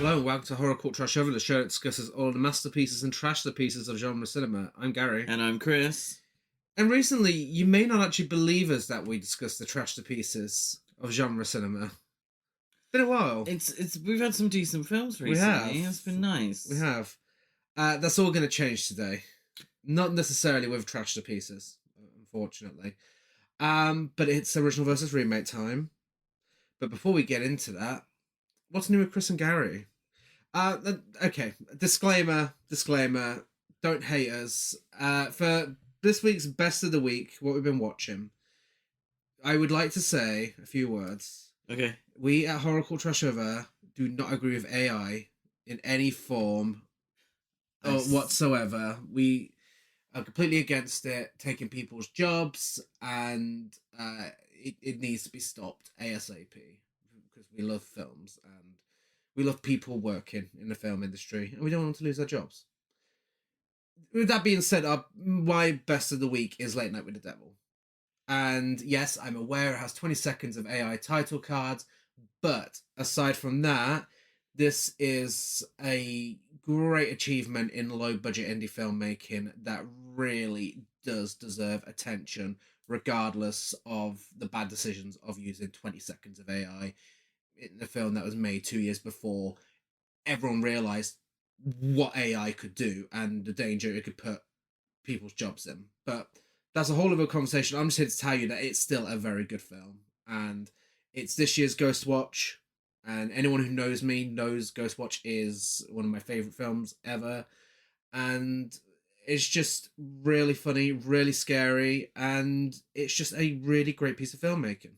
Hello and welcome to Horror Cult Trash Over, the show that discusses all the masterpieces and trash the pieces of genre cinema. I'm Gary. And I'm Chris. And recently, you may not actually believe us that we discuss the trash the pieces of genre cinema. It's been a while. We've had some decent films recently. We have. It's been nice. We have. That's all going to change today. Not necessarily with trash the pieces, unfortunately. But it's original versus remake time. But before we get into that, what's new with Chris and Gary? Okay, disclaimer, don't hate us. For this week's best of the week, what we've been watching, I would like to say a few words. Okay. We at Horror Cult Trash Over do not agree with AI in any form or whatsoever. We are completely against it, taking people's jobs, and it needs to be stopped ASAP because we love films and we love people working in the film industry, and we don't want them to lose their jobs. With that being said, my best of the week is Late Night with the Devil. And yes, I'm aware it has 20 seconds of AI title cards, but aside from that, this is a great achievement in low-budget indie filmmaking that really does deserve attention, regardless of the bad decisions of using 20 seconds of AI in the film that was made 2 years before everyone realized what AI could do and the danger it could put people's jobs in. But that's a whole other conversation. I'm just here to tell you that it's still a very good film, and it's this year's Ghostwatch. And anyone who knows me knows Ghostwatch is one of my favorite films ever, and it's just really funny, really scary, and it's just a really great piece of filmmaking.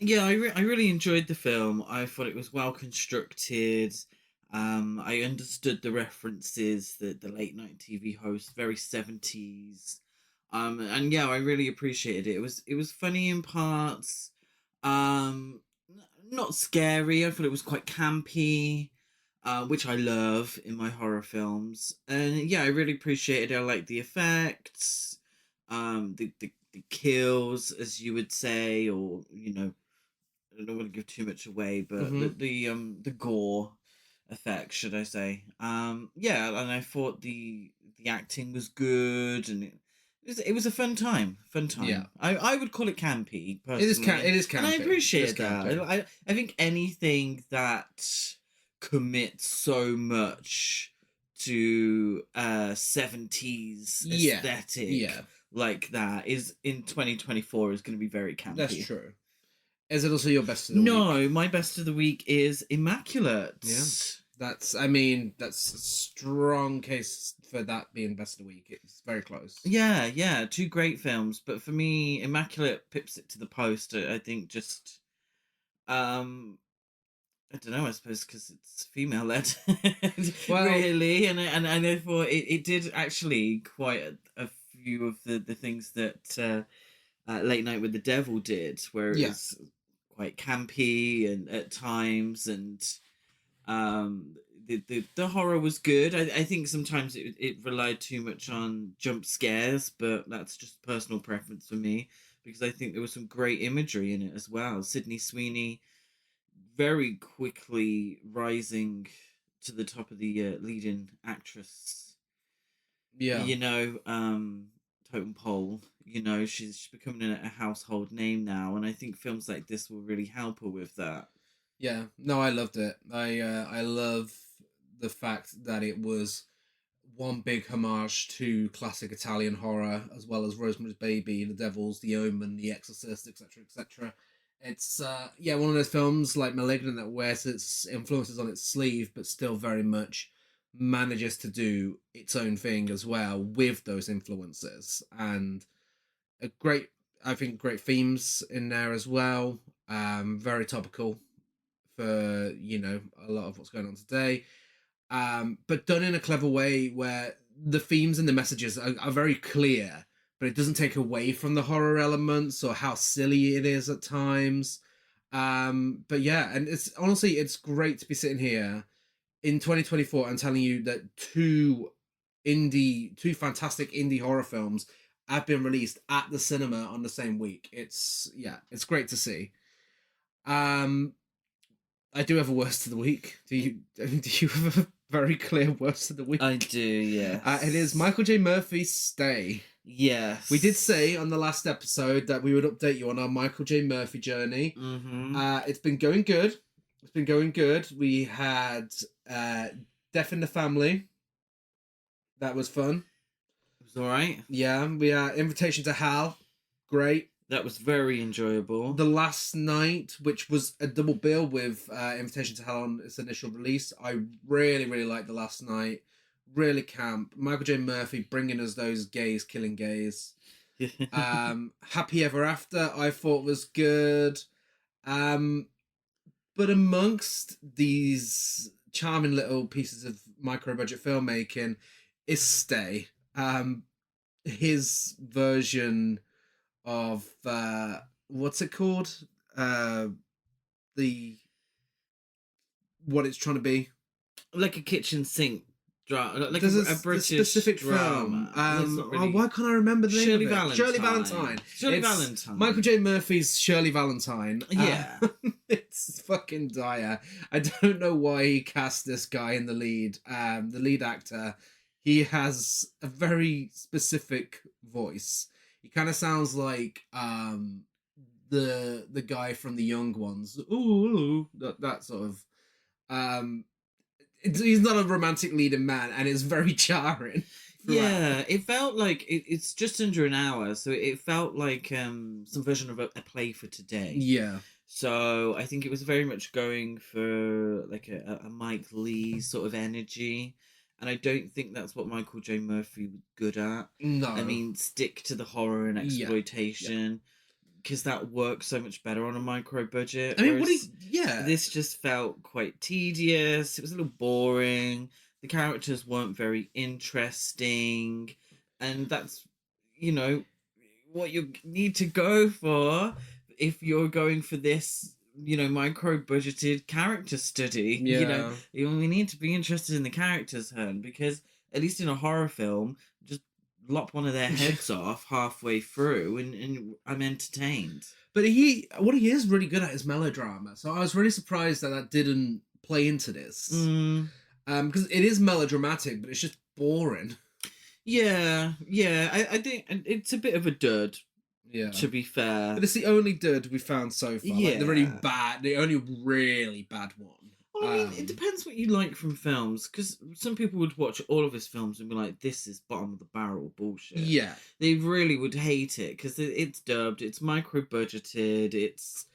Yeah, I really enjoyed the film. I thought it was well constructed. I understood the references, the late night TV host, very 70s. And yeah, I really appreciated it. It was funny in parts. Not scary. I thought it was quite campy, which I love in my horror films. And yeah, I really appreciated it. I liked the effects, the kills, as you would say, or I don't want to give too much away, but the gore effect, should I say? Yeah, and I thought the acting was good, and it was a fun time. Yeah, I would call it campy. Personally. It is campy, and I appreciate that. I think anything that commits so much to 70s aesthetic like that is in 2024 is going to be very campy. That's true. Is it also your best of the week? No, my best of the week is Immaculate. Yeah. That's a strong case for that being best of the week. It's very close. Yeah, two great films. But for me, Immaculate pips it to the post. I think just, I don't know, I suppose because it's female-led, really. And I thought it did actually quite a few of the things that Late Night with the Devil did, where it was quite campy and at times, and the horror was good. I think sometimes it relied too much on jump scares, but that's just personal preference for me, because I think there was some great imagery in it as well. Sydney Sweeney very quickly rising to the top of the leading actress totem pole. She's becoming a household name now, and I think films like this will really help her with that. Yeah, no, I loved it. I love the fact that it was one big homage to classic Italian horror, as well as Rosemary's Baby, The Devils, The Omen, The Exorcist, etc., etc. It's one of those films like Malignant that wears its influences on its sleeve, but still very much manages to do its own thing as well with those influences, and great themes in there as well. Very topical for a lot of what's going on today, but done in a clever way where the themes and the messages are very clear, but it doesn't take away from the horror elements or how silly it is at times. But yeah, and it's great to be sitting here in 2024 and telling you that two fantastic indie horror films have been released at the cinema on the same week. It's great to see. I do have a worst of the week. Do you? Do you have a very clear worst of the week? I do, yes. It is Michael J. Murphy's Stay. Yes. We did say on the last episode that we would update you on our Michael J. Murphy journey. Mm-hmm. It's been going good. It's been going good. We had Death in the Family. That was fun. It was all right. Yeah, we had Invitation to Hell. Great. That was very enjoyable. The Last Night, which was a double bill with Invitation to Hell on its initial release. I really, really liked The Last Night. Really camp. Michael J. Murphy bringing us those gays killing gays. Happy Ever After, I thought was good. But amongst these charming little pieces of micro budget filmmaking is Stay. His version of what's it called? The what it's trying to be, like a kitchen sink drama, like there's a British specific drama. film. Why can't I remember the name Shirley of it? Valentine. Shirley Valentine. Shirley It's Valentine. Michael J. Murphy's Shirley Valentine. Yeah. It's fucking dire. I don't know why he cast this guy in the lead actor. He has a very specific voice. He kind of sounds like the guy from The Young Ones. Ooh, that sort of. He's not a romantic leading man, and it's very jarring. Yeah, it felt like it's just under an hour, so it felt like some version of a play for today. Yeah. So I think it was very much going for like a Mike Lee sort of energy. And I don't think that's what Michael J. Murphy was good at. No. I mean, stick to the horror and exploitation, because that works so much better on a micro budget. I mean, whereas this just felt quite tedious. It was a little boring. The characters weren't very interesting. And that's, what you need to go for if you're going for this micro budgeted character study. Yeah. We need to be interested in the characters, because at least in a horror film, just lop one of their heads off halfway through and I'm entertained. But what he is really good at is melodrama. So I was really surprised that didn't play into this. Because it is melodramatic, but it's just boring. Yeah. I think it's a bit of a dud. Yeah. To be fair. But it's the only dud we found so far. Yeah. Like the only really bad one. Well, I mean, it depends what you like from films, because some people would watch all of his films and be like, this is bottom of the barrel bullshit. Yeah. They really would hate it, because it's dubbed, it's micro-budgeted, it's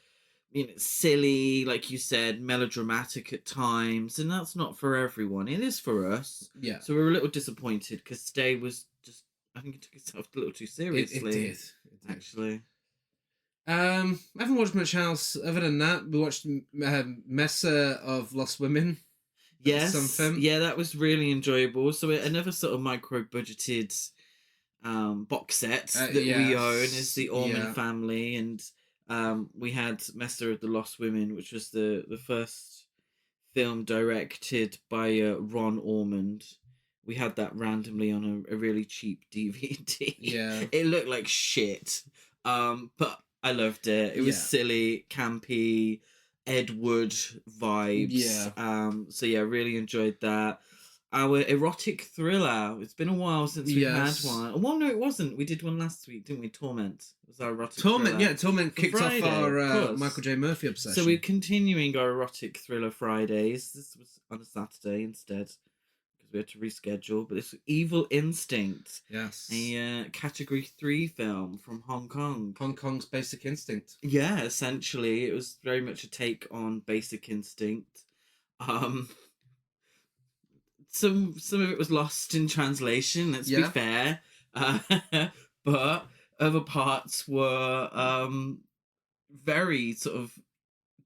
silly, like you said, melodramatic at times, and that's not for everyone. It is for us. Yeah. So we're a little disappointed, because Stay was just, I think it took itself a little too seriously. It did. Actually. I haven't watched much else other than that. We watched Mesa of Lost Women. Yes. Something. Yeah, that was really enjoyable. So another sort of micro-budgeted box set that we own is the Orman family, and we had Mesa of the Lost Women, which was the first film directed by Ron Ormond. We had that randomly on a really cheap DVD. Yeah. It looked like shit. But I loved it. It was silly, campy, Ed Wood vibes. Yeah. So yeah, really enjoyed that. Our erotic thriller. It's been a while since we've had one. Well, no, it wasn't. We did one last week, didn't we? Torment. It was our erotic thriller. Yeah, Torment kicked Friday, off our Michael J. Murphy obsession. So we're continuing our erotic thriller Fridays. This was on a Saturday instead, because we had to reschedule. But it's Evil Instinct. Yes. A Category 3 film from Hong Kong. Hong Kong's Basic Instinct. Yeah, essentially. It was very much a take on Basic Instinct. Some of it was lost in translation, let's be fair. But other parts were very sort of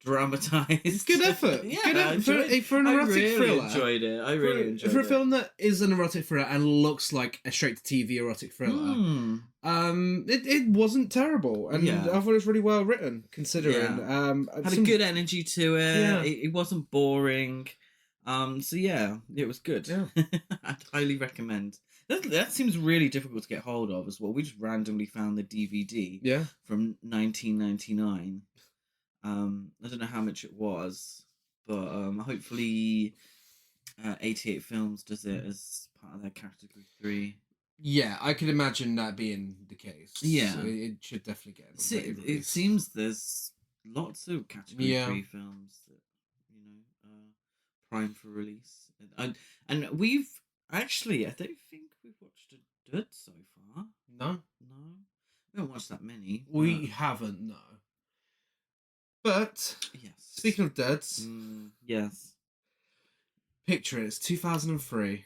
dramatized. Good effort. Yeah, Good effort. For an erotic thriller. I really enjoyed it. For a film that is an erotic thriller and looks like a straight-to-TV erotic thriller, it wasn't terrible. And I thought it was really well written, considering. Had a good energy to it. Yeah. It wasn't boring. So yeah, it was good. Yeah. I'd highly recommend. That seems really difficult to get hold of as well. We just randomly found the DVD. From 1999. I don't know how much it was, but hopefully 88 Films does it as part of their category 3. Yeah, I could imagine that being the case. Yeah. It should definitely get an updated It release. seems there's lots of category Yeah. 3 films that prime for release, and we've actually, I don't think we've watched a dud so far. No, we haven't watched that many. We haven't, no. But yes, speaking of duds, yes, picture it, it's 2003,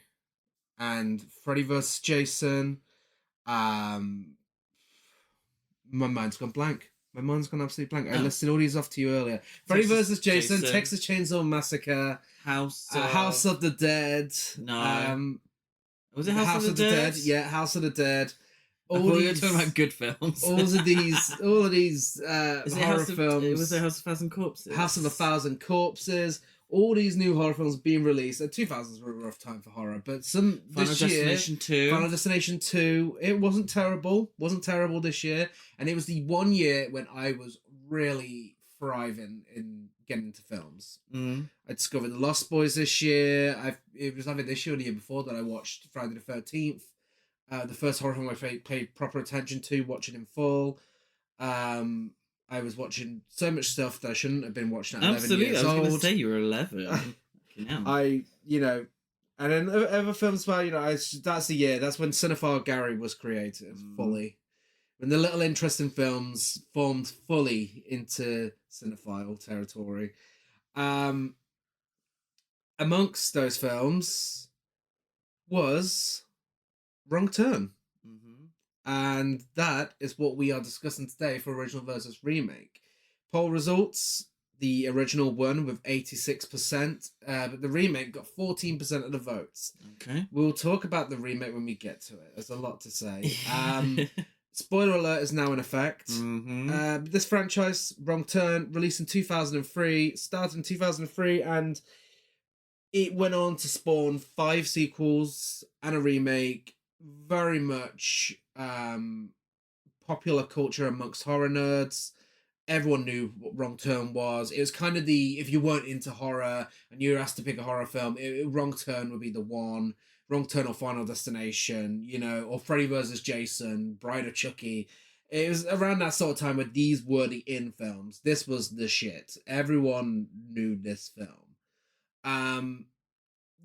and Freddy vs. Jason. My mind's gone blank. My mind's gone absolutely blank. I listed all these off to you earlier. Freddy vs. Jason, Texas Chainsaw Massacre, House of the Dead. No. Was it House of the Dead? Yeah, House of the Dead. All you're talking about good films. all of these horror films. Was it House of 1,000 Corpses? House of 1,000 Corpses. All these new horror films being released. The 2000s were a rough time for horror, but Final Destination 2. Final Destination 2. It wasn't terrible. Wasn't terrible this year, and it was the one year when I was really thriving in getting into films. I discovered The Lost Boys this year. It was either this year or the year before that I watched Friday the 13th. The first horror film I paid proper attention to, watching in full. I was watching so much stuff that I shouldn't have been watching at 11 years old. I was going to say you were 11. And then other films where, that's the year, that's when Cinephile Gary was created fully. When the little interest in films formed fully into cinephile territory. Amongst those films was Wrong Turn. And that is what we are discussing today for original versus remake. Poll results, the original won with 86%, but the remake got 14% of the votes. Okay. We'll talk about the remake when we get to it. There's a lot to say. Spoiler alert is now in effect. This franchise, Wrong Turn, released in 2003, started in 2003, and it went on to spawn 5 sequels and a remake. Very much popular culture amongst horror nerds. Everyone knew what Wrong Turn was. It was kind of if you weren't into horror and you were asked to pick a horror film, Wrong Turn would be the one. Wrong Turn or Final Destination, or Freddy vs. Jason, Bride of Chucky. It was around that sort of time where these were the in films. This was the shit. Everyone knew this film.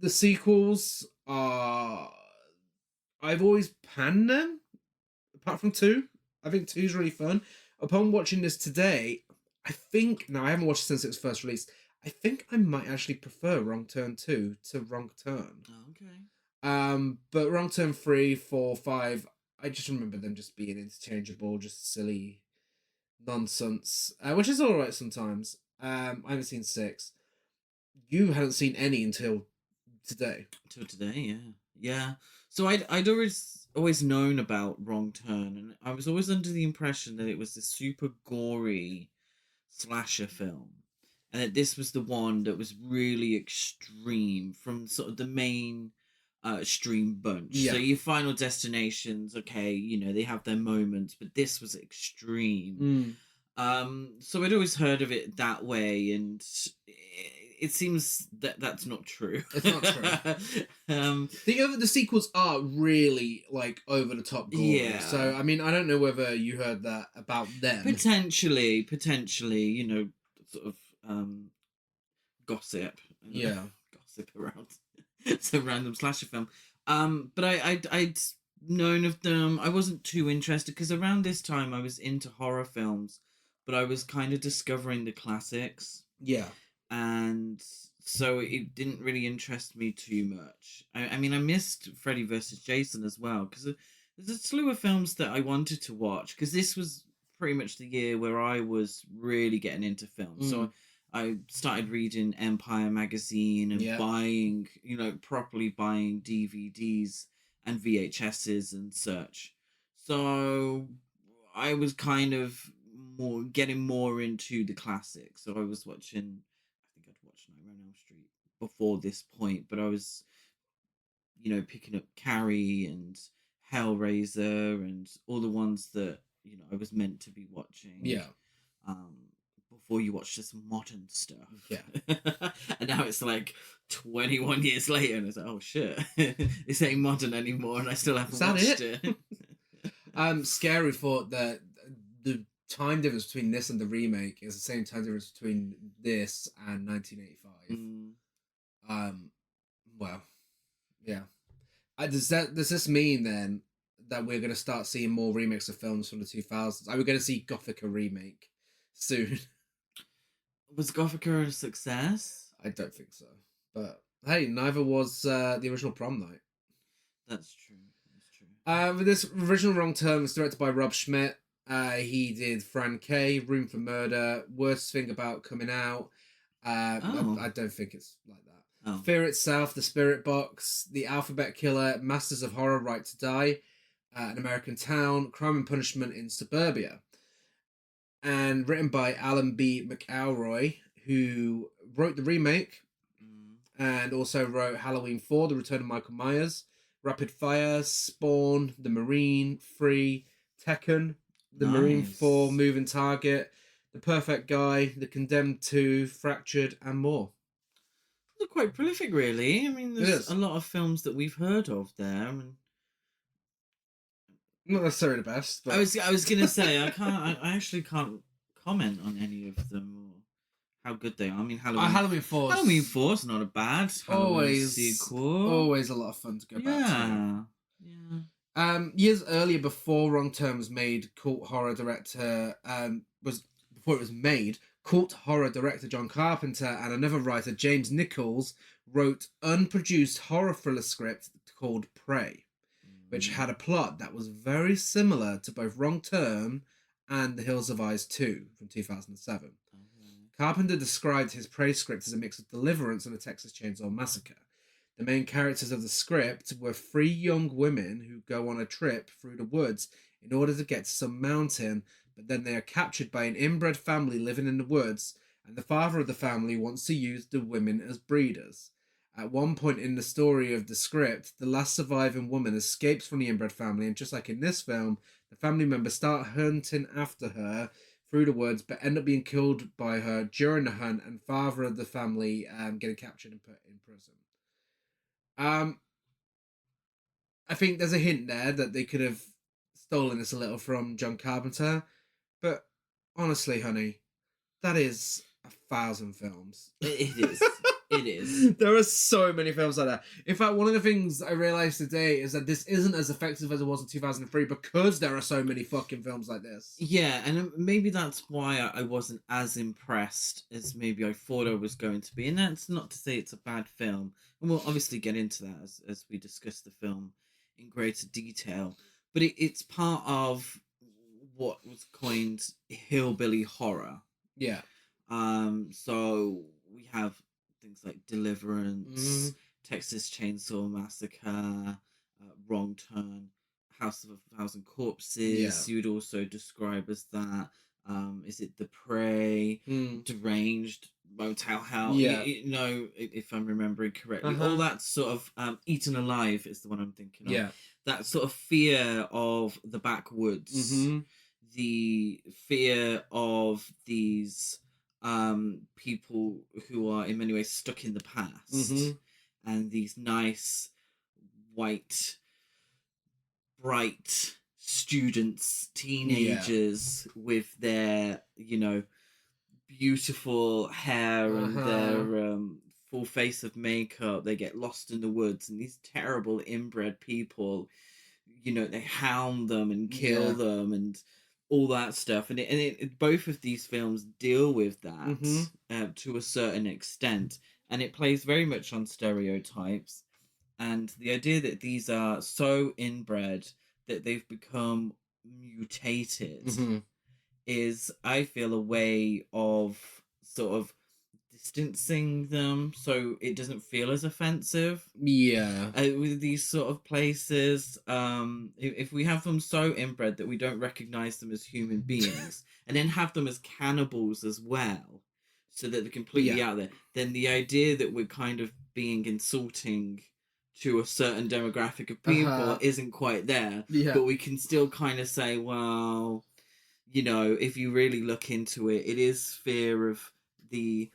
The sequels are... I've always panned them, apart from 2. I think 2 is really fun. Upon watching this today, I haven't watched it since it was first released. I think I might actually prefer Wrong Turn 2 to Wrong Turn. Okay. But Wrong Turn 3, 4, 5, I just remember them just being interchangeable, just silly nonsense, which is alright sometimes. I haven't seen 6. You hadn't seen any until today. Till today, yeah. So I'd always known about Wrong Turn, and I was always under the impression that it was this super gory slasher film, and that this was the one that was really extreme from sort of the main extreme bunch. Yeah. So your Final Destinations, okay, they have their moments, but this was extreme. So I'd always heard of it that way, and it seems that that's not true. It's not true. The sequels are really over the top gory. Yeah. So I mean, I don't know whether you heard that about them. Potentially, sort of gossip. Yeah. Gossip around. It's a random slasher film. But I'd known of them. I wasn't too interested because around this time I was into horror films, but I was kind of discovering the classics. Yeah. And so it didn't really interest me too much. I mean, I missed Freddy vs. Jason as well, because there's a slew of films that I wanted to watch, because this was pretty much the year where I was really getting into films. So I started reading Empire magazine and buying, properly buying DVDs and VHSs and such. So I was kind of getting more into the classics. So I was watching... Nightmare on Elm Street before this point, but I was, picking up Carrie and Hellraiser and all the ones that I was meant to be watching. Yeah. before you watch this modern stuff. Yeah. And now it's like 21 years later, and it's like, oh shit, this ain't modern anymore, and I still haven't watched it. Scary thought that the time difference between this and the remake is the same time difference between this and 1985. Well, yeah. Does this mean then that we're going to start seeing more remakes of films from the 2000s? Are we going to see Gothica remake soon? Was Gothica a success? I don't think so. But hey, neither was the original Prom Night. That's true. That's true. This original Wrong Turn was directed by Rob Schmidt. He did Fran K, Room for Murder, Worst Thing About Coming Out. I don't think it's like that. Oh. Fear Itself, The Spirit Box, The Alphabet Killer, Masters of Horror, Right to Die, An American Town, Crime and Punishment in Suburbia. And written by Alan B. McElroy, who wrote the remake and also wrote Halloween 4, The Return of Michael Myers, Rapid Fire, Spawn, The Marine, Free, Tekken, The Marine 4, Moving Target, The Perfect Guy, The Condemned 2, Fractured, and more. They're quite prolific, really. I mean, there's a lot of films that we've heard of there. Not necessarily the best, but I was gonna say I actually can't comment on any of them or how good they are. I mean, Halloween 4 is not a bad sequel. Always a lot of fun to go back to. Yeah. Years earlier, before Wrong Turn was made, cult horror director John Carpenter and another writer, James Nichols, wrote unproduced horror thriller script called Prey, which had a plot that was very similar to both Wrong Turn and The Hills of Eyes 2 from 2007. Carpenter described his Prey script as a mix of Deliverance and a Texas Chainsaw Massacre. The main characters of the script were 3 young women who go on a trip through the woods in order to get to some mountain, but then they are captured by an inbred family living in the woods, and the father of the family wants to use the women as breeders. At one point in the story of the script, the last surviving woman escapes from the inbred family, and just like in this film, the family members start hunting after her through the woods, but end up being killed by her during the hunt, and father of the family getting captured and put in prison. I think there's a hint there that they could have stolen this a little from John Carpenter, but honestly, honey, that is 1,000 films. It is. It is. There are so many films like that. In fact, one of the things I realised today is that this isn't as effective as it was in 2003 because there are so many fucking films like this. Yeah, and maybe that's why I wasn't as impressed as maybe I thought I was going to be. And that's not to say it's a bad film. And we'll obviously get into that as we discuss the film in greater detail. But it's part of what was coined hillbilly horror. Yeah. So we have things like Deliverance, Texas Chainsaw Massacre, Wrong Turn, House of a Thousand Corpses. You would also describe as that. Is it The Prey, Deranged, Motel Hell? Yeah. If I'm remembering correctly. All that sort of Eaten Alive is the one I'm thinking of. Yeah. That sort of fear of the backwoods. The fear of these people who are in many ways stuck in the past, and these nice white bright students, teenagers with their beautiful hair and their full face of makeup. They get lost in the woods, and these terrible inbred people, they hound them and kill them and all that stuff, and it both of these films deal with that to a certain extent, and it plays very much on stereotypes and the idea that these are so inbred that they've become mutated is, I feel, a way of sort of distancing them so it doesn't feel as offensive. With these sort of places, if we have them so inbred that we don't recognize them as human beings and then have them as cannibals as well, so that they're completely out there, then the idea that we're kind of being insulting to a certain demographic of people isn't quite there. But we can still kind of say, well, you know, if you really look into it, it is fear of the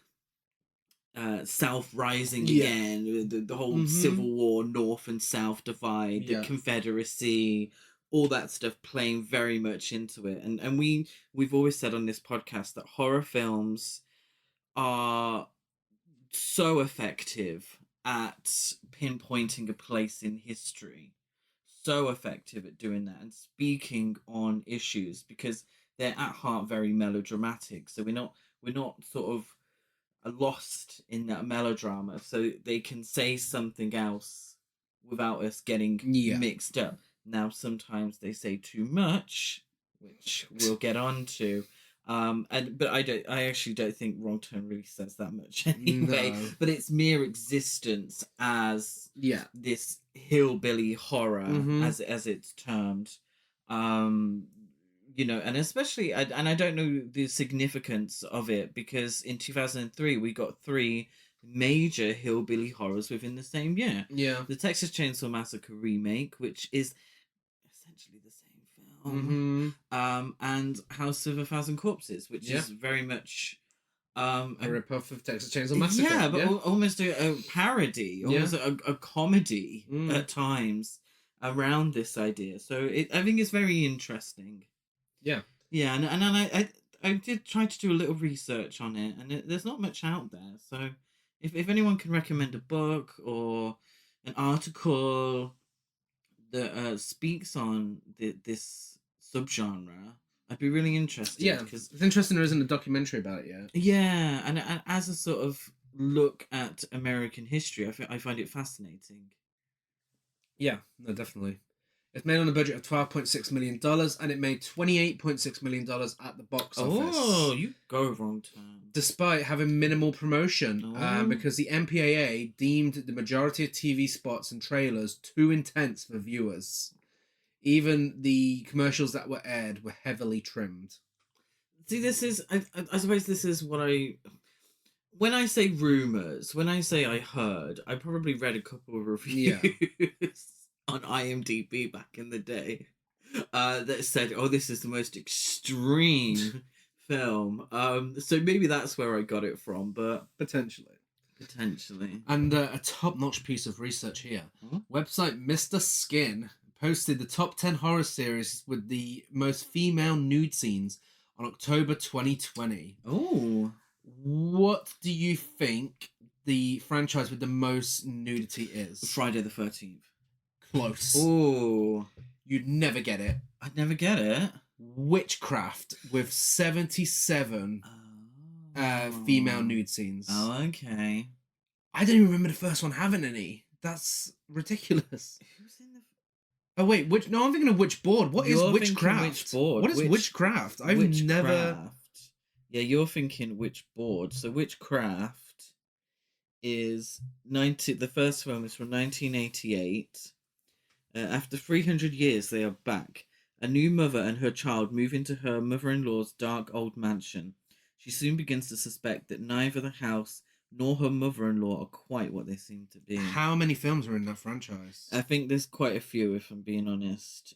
South rising Yeah. again, the whole Mhm. Civil War, North and South divide, the Yeah. Confederacy, all that stuff playing very much into it. And we've always said on this podcast that horror films are so effective at pinpointing a place in history, so effective at doing that and speaking on issues, because they're at heart very melodramatic. So we're not sort of lost in that melodrama, so they can say something else without us getting Yeah. mixed up. Now sometimes they say too much, which we'll get on to. But I actually don't think Wrong Turn really says that much anyway. No. But its mere existence as Yeah. this hillbilly horror, Mhm. as it's termed, you know, and especially, and I don't know the significance of it, because in 2003 we got 3 major hillbilly horrors within the same year: Yeah. the Texas Chainsaw Massacre remake, which is essentially the same film, Mhm. and House of a Thousand Corpses, which Yeah. is very much A rip-off of Texas Chainsaw Massacre. yeah, but almost a parody, Yeah. almost a comedy at times around this idea. So I think it's very interesting. Yeah. Yeah, and I did try to do a little research on it, and there's not much out there. So if anyone can recommend a book or an article that speaks on this subgenre, I'd be really interested. Yeah. Because It's interesting there isn't a documentary about it yet. yeah, and as a sort of look at American history, I find it fascinating. Yeah. No, definitely. It's made on a budget of $12.6 million, and it made $28.6 million at the box office. Oh, you go Wrong Turn. Despite having minimal promotion, Oh. because the MPAA deemed the majority of TV spots and trailers too intense for viewers. Even the commercials that were aired were heavily trimmed. See, this is I suppose this is what when I say rumors, when I say I heard, I probably read a couple of reviews on IMDb back in the day that said, "Oh, this is the most extreme film." So maybe that's where I got it from, but Potentially. And a top-notch piece of research here. Website Mr. Skin posted the top 10 horror series with the most female nude scenes on October 2020. Oh. What do you think the franchise with the most nudity is? Friday the 13th. Close. Oh. You'd never get it. I'd never get it. Witchcraft with 77 female nude scenes. Oh, okay. I don't even remember the first one having any. That's ridiculous. Who's in the... Oh wait, no, I'm thinking of Witchboard. What is Witchcraft? Witchboard. What is Witchcraft? I've never. Yeah, you're thinking Witchboard. So Witchcraft is the first film is from 1988. After 300 years, they are back. A new mother and her child move into her mother-in-law's dark old mansion. She soon begins to suspect that neither the house nor her mother-in-law are quite what they seem to be. How many films are in that franchise? I think there's quite a few, if I'm being honest.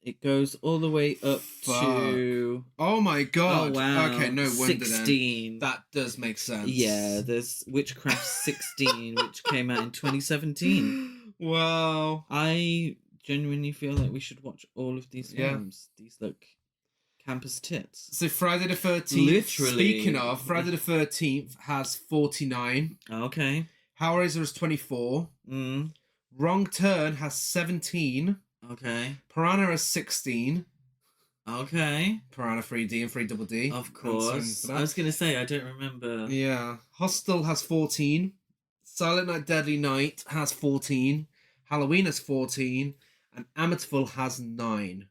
It goes all the way up to... Oh my god! Oh wow! Okay, no wonder 16. Then. That does make sense. Yeah, there's Witchcraft 16, which came out in 2017. Wow! I genuinely feel like we should watch all of these films. These look campus tits. So Friday the 13th. Literally. Speaking of, Friday the 13th has 49. Okay. Hellraiser is 24. Wrong Turn has 17. Okay. Piranha has 16. Okay. Piranha 3D and 3 Double D. Of course. I was going to say, I don't remember. Yeah. Hostel has 14. Silent Night Deadly Night has 14. Halloween has 14. And Amityville has 9.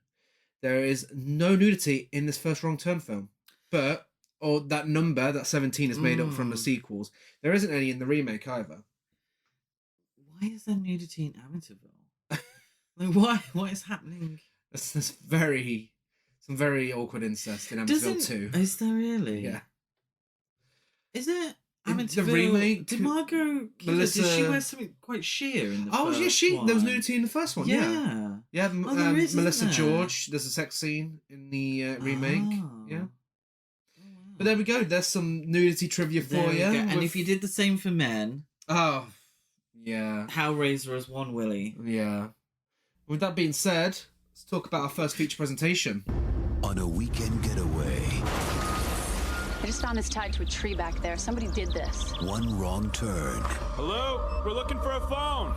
There is no nudity in this first Wrong Turn film. But, or that number, that 17 is made up from the sequels. There isn't any in the remake either. Why is there nudity in Amityville? Like, what is happening? There's some very awkward incest in Amityville too. Is there really? Yeah. Is it Amityville? The remake? Did Margot... Melissa... Did she wear something quite sheer in the first one? Oh, yeah, there was nudity in the first one, yeah. Yeah, there is, Melissa isn't there? George. There's a sex scene in the remake. Oh. Yeah. Oh, wow. But there we go. There's some nudity trivia There for we you. go. And if you did the same for men, Oh, yeah. Hellraiser has one Willy. Yeah. With that being said, let's talk about our first feature presentation. On a weekend getaway, I just found this tied to a tree back there. Somebody did this. one wrong turn Hello? We're looking for a phone.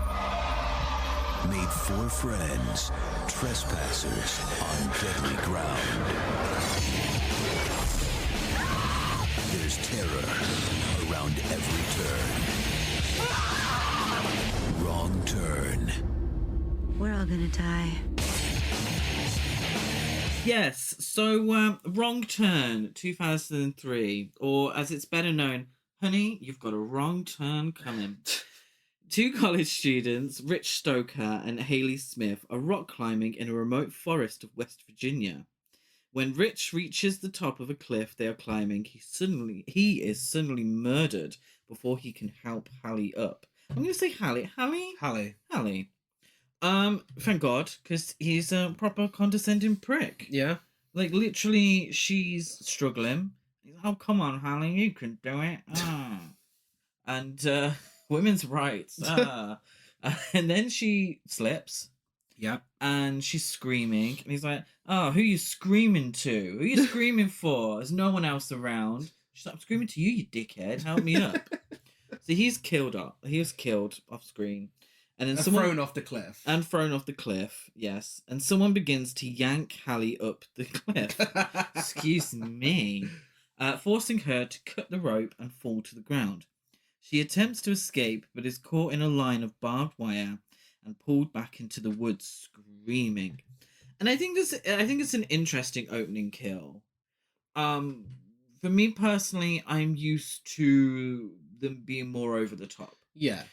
made 4 friends trespassers on deadly ground. There's terror around every turn. Wrong turn. We're all gonna die. Yes, so Wrong Turn 2003, or as it's better known, honey, you've got a wrong turn coming. 2 college students, Rich Stoker and Haley Smith, are rock climbing in a remote forest of West Virginia. When Rich reaches the top of a cliff they are climbing, he is suddenly murdered before he can help Hallie up. I'm going to say Hallie. Hallie. Thank God, because he's a proper condescending prick. Yeah. Like, literally, she's struggling. Oh, come on, Hallie, you can do it. And women's rights. And then she slips. Yeah. And she's screaming. And he's like, oh, who are you screaming to? Who are you screaming for? There's no one else around. She's like, I'm screaming to you, you dickhead. Help me up. So he's killed up. He was killed off screen. And then Thrown off the cliff. And thrown off the cliff, yes. And someone begins to yank Hallie up the cliff. Excuse me. Forcing her to cut the rope and fall to the ground. She attempts to escape, but is caught in a line of barbed wire and pulled back into the woods, screaming. And I think it's an interesting opening kill. For me personally, I'm used to them being more over the top. Yeah.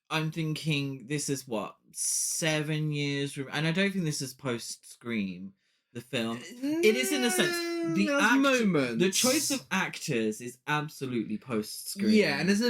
I'm thinking this is what 7 years, and I don't think this is post Scream, the film. It is in a sense the choice of actors is absolutely post Scream. Yeah, and there's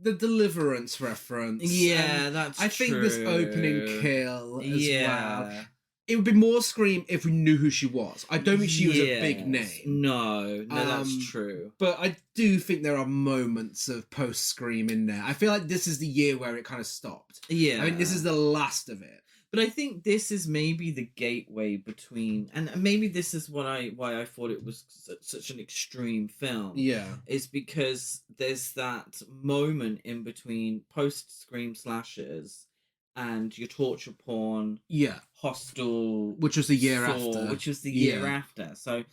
the Deliverance reference. Yeah, that's I think this opening kill as well. Yeah. It would be more Scream if we knew who she was. I don't think she was a big name. No, that's true. But I do think there are moments of post-Scream in there. I feel like this is the year where it kind of stopped. Yeah. I mean, this is the last of it. But I think this is maybe the gateway between, and maybe this is why I thought it was such an extreme film. Yeah. Is because there's that moment in between post-Scream slashers and your torture porn, Hostel, which was the year after. Which was the year after. So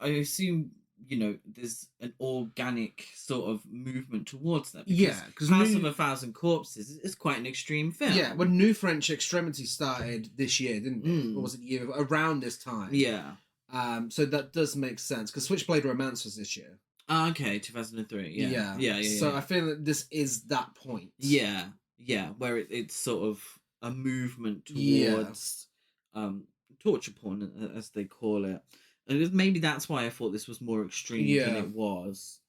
I assume, there's an organic sort of movement towards that. Because House of a Thousand Corpses is quite an extreme film. Yeah, when New French Extremity started this year, didn't it? Or was it the year around this time? Yeah. So that does make sense because Switchblade Romance was this year. Okay, 2003. Yeah. So I feel that this is that point. Yeah, where it's sort of a movement towards torture porn, as they call it. And maybe that's why I thought this was more extreme than it was.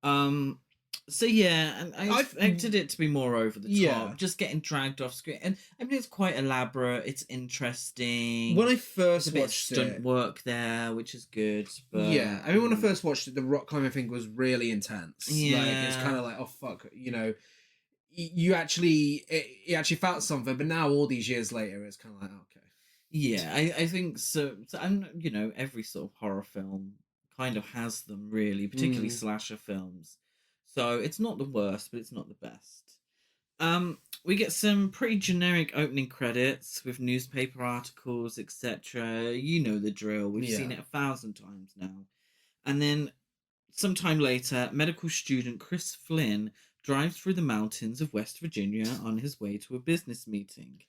So yeah, and I expected it to be more over the top, just getting dragged off screen. And I mean, it's quite elaborate. It's interesting. When I first There's watched a bit of stunt work there, which is good. But yeah, I mean, when I first watched it, the rock climbing thing was really intense. Yeah, like, it's kind of like, oh fuck, you actually felt something, but now all these years later, it's kind of like, okay. Yeah, I think so. And every sort of horror film kind of has them, really, particularly slasher films. So it's not the worst, but it's not the best. We get some pretty generic opening credits with newspaper articles, etc. You know the drill. We've seen it 1,000 times now. And then sometime later, medical student Chris Flynn drives through the mountains of West Virginia on his way to a business meeting.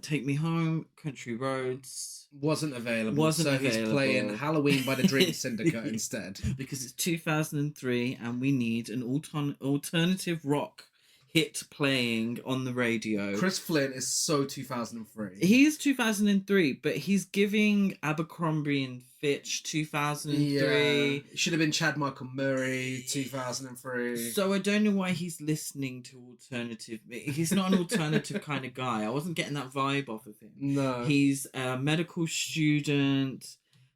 Take Me Home, Country Roads. Wasn't available. He's playing Halloween by the Dream Syndicate instead. Because it's 2003 and we need an alternative rock hit playing on the radio. Chris Flynn is so 2003. He is 2003, but he's giving Abercrombie and Fitch 2003. Yeah. Should have been Chad Michael Murray 2003. So I don't know why he's listening to alternative. He's not an alternative kind of guy. I wasn't getting that vibe off of him. No. He's a medical student.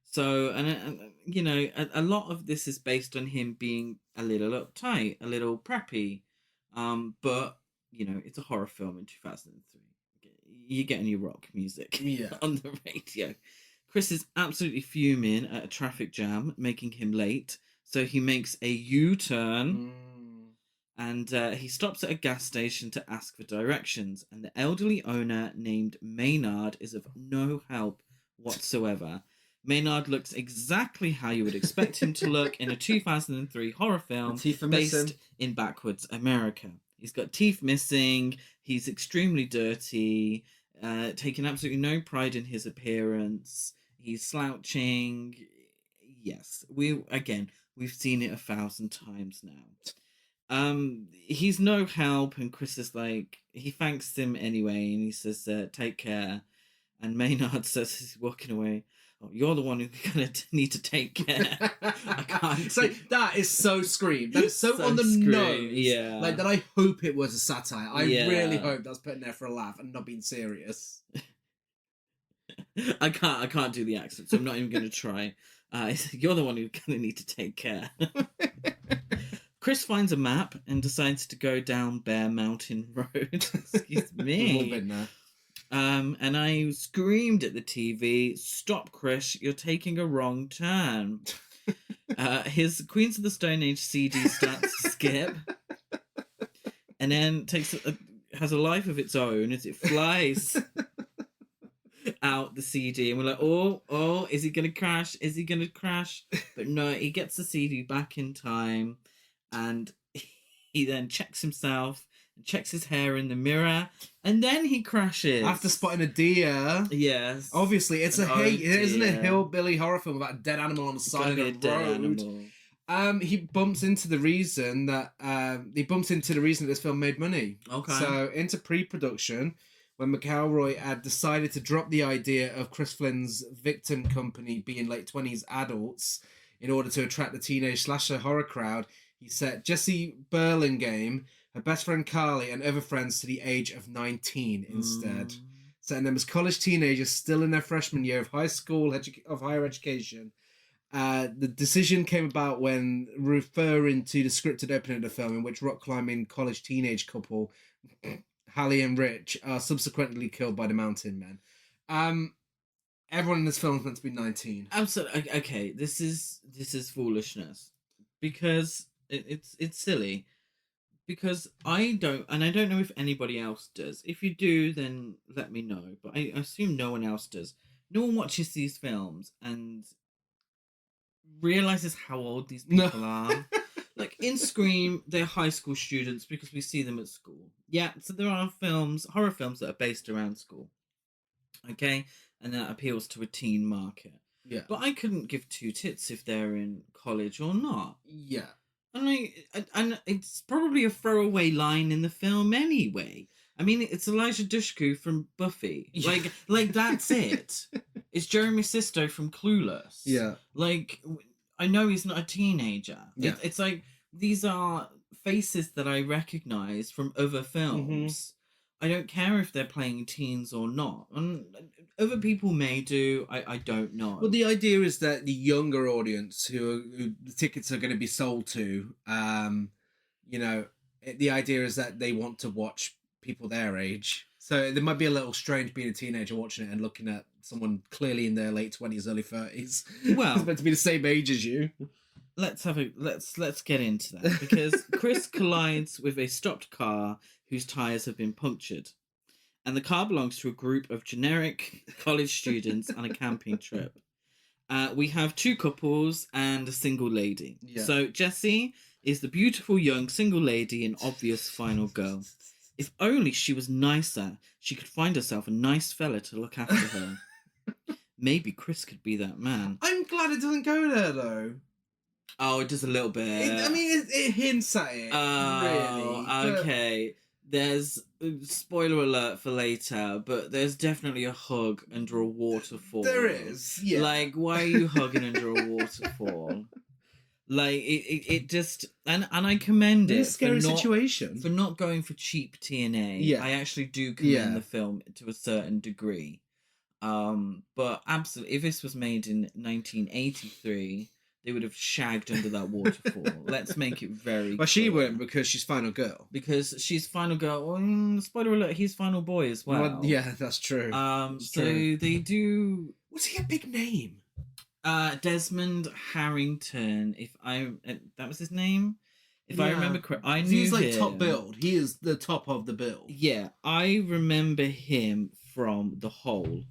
So, and you know, a lot of this is based on him being a little uptight, a little preppy. But, you know, it's a horror film in 2003. You're getting your rock music on the radio. Chris is absolutely fuming at a traffic jam, making him late. So he makes a U-turn and he stops at a gas station to ask for directions. And the elderly owner named Maynard is of no help whatsoever. Maynard looks exactly how you would expect him to look in a 2003 horror film based in backwards America. He's got teeth missing. He's extremely dirty, taking absolutely no pride in his appearance. He's slouching. Yes, we've seen it 1,000 times now. He's no help, and Chris is like, he thanks him anyway, and he says, take care. And Maynard says, as he's walking away, oh, you're the one who's going to need to take care. I can't. So that is so Scream. That is so on the nose. Yeah. Like, that I hope it was a satire. I really hope that's put in there for a laugh and not being serious. I can't do the accent, so I'm not even going to try. You're the one who's going to need to take care. Chris finds a map and decides to go down Bear Mountain Road. Excuse me. We've all been there. And I screamed at the TV, "Stop, Chris, you're taking a wrong turn." His Queens of the Stone Age CD starts to skip. And then has a life of its own as it flies out the CD. And we're like, oh, is he going to crash? Is he going to crash? But no, he gets the CD back in time. And he then checks himself. Checks his hair in the mirror, and then he crashes after spotting a deer. Yes, obviously it's isn't a hillbilly horror film about a dead animal on the side of the road. He bumps into the reason that this film made money. Okay, so into pre-production when McElroy had decided to drop the idea of Chris Flynn's victim company being late 20s adults in order to attract the teenage slasher horror crowd. He set Jesse Burlingame, her best friend Carly, and other friends to the age of 19 instead. Setting them as college teenagers still in their freshman year of higher education. The decision came about when referring to the scripted opening of the film in which rock climbing college teenage couple Hallie and Rich are subsequently killed by the Mountain Men. Everyone in this film is meant to be 19. Absolutely. Okay, this is foolishness because it's silly. Because I don't know if anybody else does. If you do, then let me know. But I assume no one else does. No one watches these films and realizes how old these people are. Like in Scream, they're high school students because we see them at school. Yeah, so there are horror films that are based around school. Okay? And that appeals to a teen market. Yeah. But I couldn't give two tits if they're in college or not. Yeah. And it's probably a throwaway line in the film anyway. I mean, it's Elijah Dushku from Buffy. Like that's it. It's Jeremy Sisto from Clueless. Yeah. Like, I know he's not a teenager. Yeah. It's like, these are faces that I recognize from other films. I don't care if they're playing teens or not. And other people may do. I don't know. Well, the idea is that the younger audience who the tickets are going to be sold to, the idea is that they want to watch people their age. So there might be a little strange being a teenager watching it and looking at someone clearly in their late 20s, early 30s. Well, it's meant to be the same age as you. Let's get into that because Chris collides with a stopped car whose tires have been punctured, and the car belongs to a group of generic college students on a camping trip. We have two couples and a single lady. Yeah. So Jessie is the beautiful young single lady and obvious final girl. If only she was nicer, she could find herself a nice fella to look after her. Maybe Chris could be that man. I'm glad it doesn't go there though. Oh, it does a little bit. It hints at it. Oh, really. Okay. There's spoiler alert for later, but there's definitely a hug under a waterfall. There is, yeah. Like, why are you hugging under a waterfall? Like, it just and I commend It's it a scary for not, situation. for not going for cheap TNA. Yeah. I actually do commend Yeah. the film to a certain degree. But absolutely, if this was made in 1983, they would have shagged under that waterfall. Let's make it very Well, she clear. wouldn't because she's final girl. Because she's final girl. Well, spoiler alert, he's final boy as well. Yeah, that's true. It's So true. they do. Was he a big name? Desmond Harrington. That was his name. If I Yeah. remember correctly, I knew He's like him. top build. He is the top of the build. Yeah, I remember him from The Hole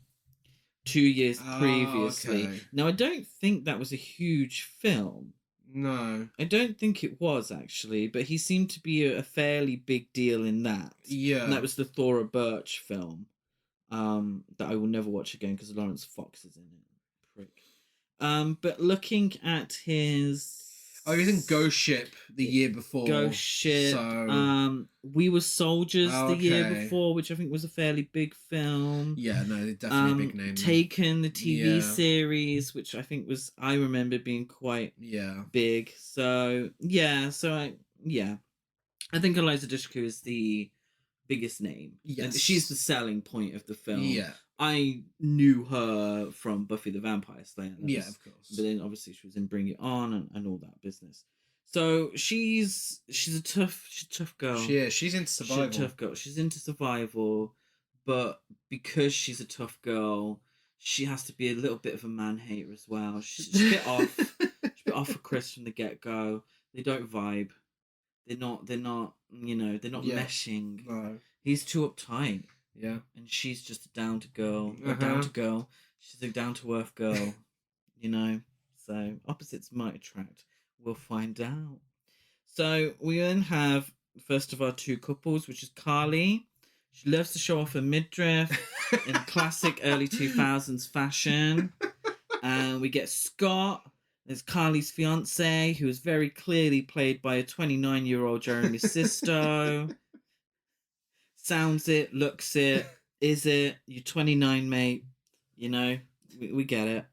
2 years previously. Okay. Now, I don't think that was a huge film. No. I don't think it was, actually, but he seemed to be a fairly big deal in that. Yeah. And that was the Thora Birch film that I will never watch again because Lawrence Fox is in it. Prick. But looking at his... Oh, he was in Ghost Ship the year before. Ghost Ship. So... We Were Soldiers the year Okay. before, which I think was a fairly big film. Yeah, no, definitely a big name. Taken, the TV Yeah. series, which I think I remember being quite Yeah. big. So I think Eliza Dushku is the biggest name. And Yes. she's the selling point of the film. Yeah. I knew her from Buffy the Vampire Slayer. Yeah, of course. But then obviously she was in Bring It On and all that business. So she's a tough girl. She is. She's into survival. She's a tough girl. She's into survival, but because she's a tough girl, she has to be a little bit of a man hater as well. She's a bit off. She's a bit off for Chris from the get go. They don't vibe. They're not. They're not Yeah. meshing. No. He's too uptight, Yeah. and she's just a down to girl. Uh-huh. She's a down to earth girl. So opposites might attract. We'll find out. So we then have the first of our two couples, which is Carly. She loves to show off her midriff in classic early 2000s fashion. And we get Scott. There's Carly's fiance, who is very clearly played by a 29-year-old Jeremy Sisto. Sounds it, looks it, is it? You're 29, mate. We get it.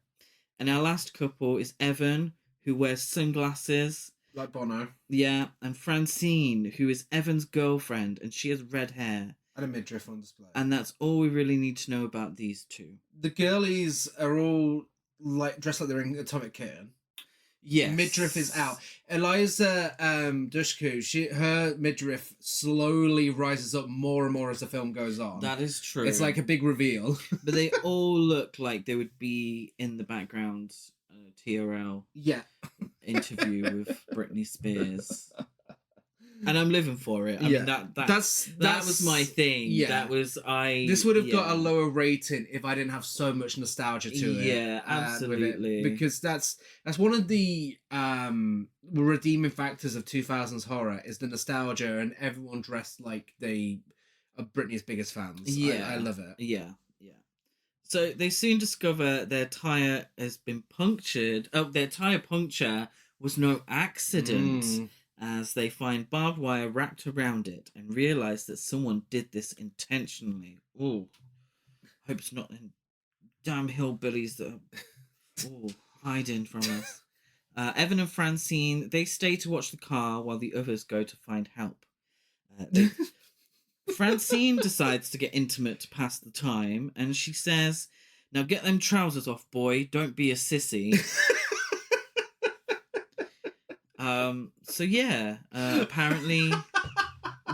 And our last couple is Evan, who wears sunglasses. Like Bono. Yeah, and Francine, who is Evan's girlfriend, and she has red hair. And a midriff on display. And that's all we really need to know about these two. The girlies are all like dressed like they're in Atomic Kitten. Yes. Midriff is out. Eliza Dushku, her midriff slowly rises up more and more as the film goes on. That is true. It's like a big reveal. But they all look like they would be in the background TRL Yeah. interview with Britney Spears. And I'm living for it. I Yeah. mean, that That's was my thing. Yeah. That was This would have got a lower rating if I didn't have so much nostalgia to it. Yeah, with it. absolutely. Because that's one of the redeeming factors of 2000s horror is the nostalgia and everyone dressed like they are Britney's biggest fans. Yeah. I love it. Yeah. So they soon discover their tire has been punctured. Oh, their tire puncture was no accident. As they find barbed wire wrapped around it and realize that someone did this intentionally. Ooh. Hope it's not them damn hillbillies that are hiding from us. Evan and Francine, they stay to watch the car while the others go to find help. Francine decides to get intimate to pass the time, and she says, "Now get them trousers off, boy. Don't be a sissy." Apparently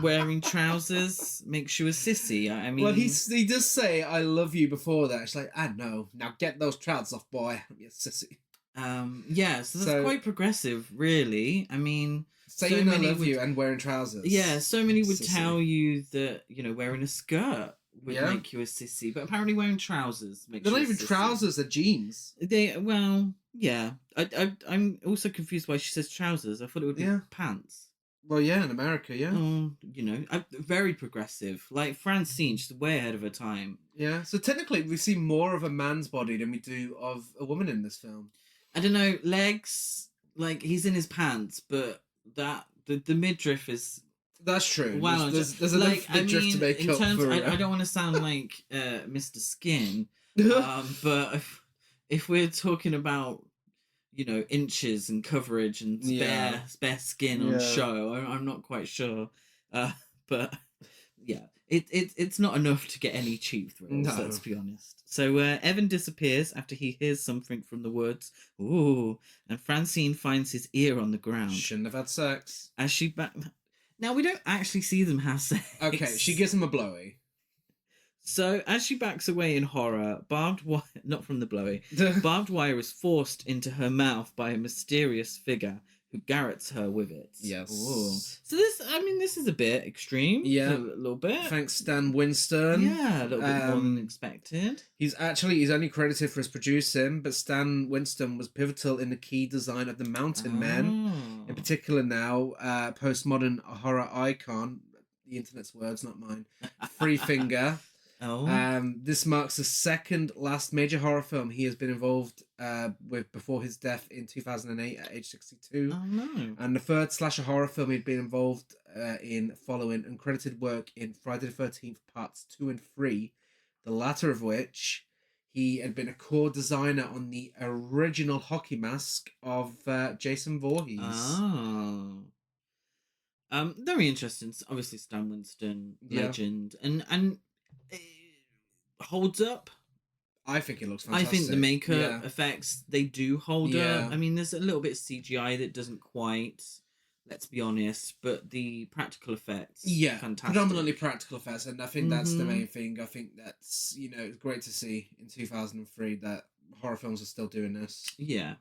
wearing trousers makes you a sissy. I mean... Well, he does say, "I love you" before that. It's like, I know. Now get those trousers off, boy. Don't be a sissy. So that's quite progressive, really. I mean... Saying I love you and wearing trousers. Yeah, so many would Sissy. tell you that, wearing a skirt would make you a sissy, but apparently wearing trousers makes They're you not a even sissy. trousers, they're jeans. Yeah. I'm also confused why she says trousers. I thought it would be pants. Well, yeah, in America, yeah. Very progressive. Like Francine, she's way ahead of her time. Yeah, so technically we see more of a man's body than we do of a woman in this film. I don't know, legs, like he's in his pants, but the midriff is That's true. Well, there's enough midriff to make in up terms, for. I don't want to sound like Mr. Skin, but if we're talking about, you know, inches and coverage and spare skin on show, I'm not quite sure, but yeah, it's not enough to get any cheap thrills. No. Let's be honest. So Evan disappears after he hears something from the woods. Ooh, and Francine finds his ear on the ground. Shouldn't have had sex. As she now we don't actually see them have sex. Okay, she gives him a blowy. So as she backs away in horror, barbed wire, not from the blowy, barbed wire is forced into her mouth by a mysterious figure who garrots her with it. Yes. Ooh. So this is a bit extreme. Yeah. A little bit. Thanks, Stan Winston. Yeah, a little bit more than expected. He's only credited for his producing, but Stan Winston was pivotal in the key design of the Mountain Men. In particular now, postmodern horror icon, the internet's words, not mine, Free Finger. This marks the second last major horror film he has been involved with before his death in 2008 at age 62. Oh no! And the third slasher horror film he'd been involved in following uncredited work in Friday the 13th parts 2 and 3, the latter of which he had been a core designer on the original hockey mask of Jason Voorhees. Oh. Very interesting. Obviously, Stan Winston, legend, and holds up. I think it looks fantastic. I think the makeup effects, they do hold up. I mean, there's a little bit of CGI that doesn't quite, let's be honest, but the practical effects, fantastic. Predominantly practical effects, and I think that's the main thing. I think that's, you know, it's great to see in 2003 that horror films are still doing this. Yeah,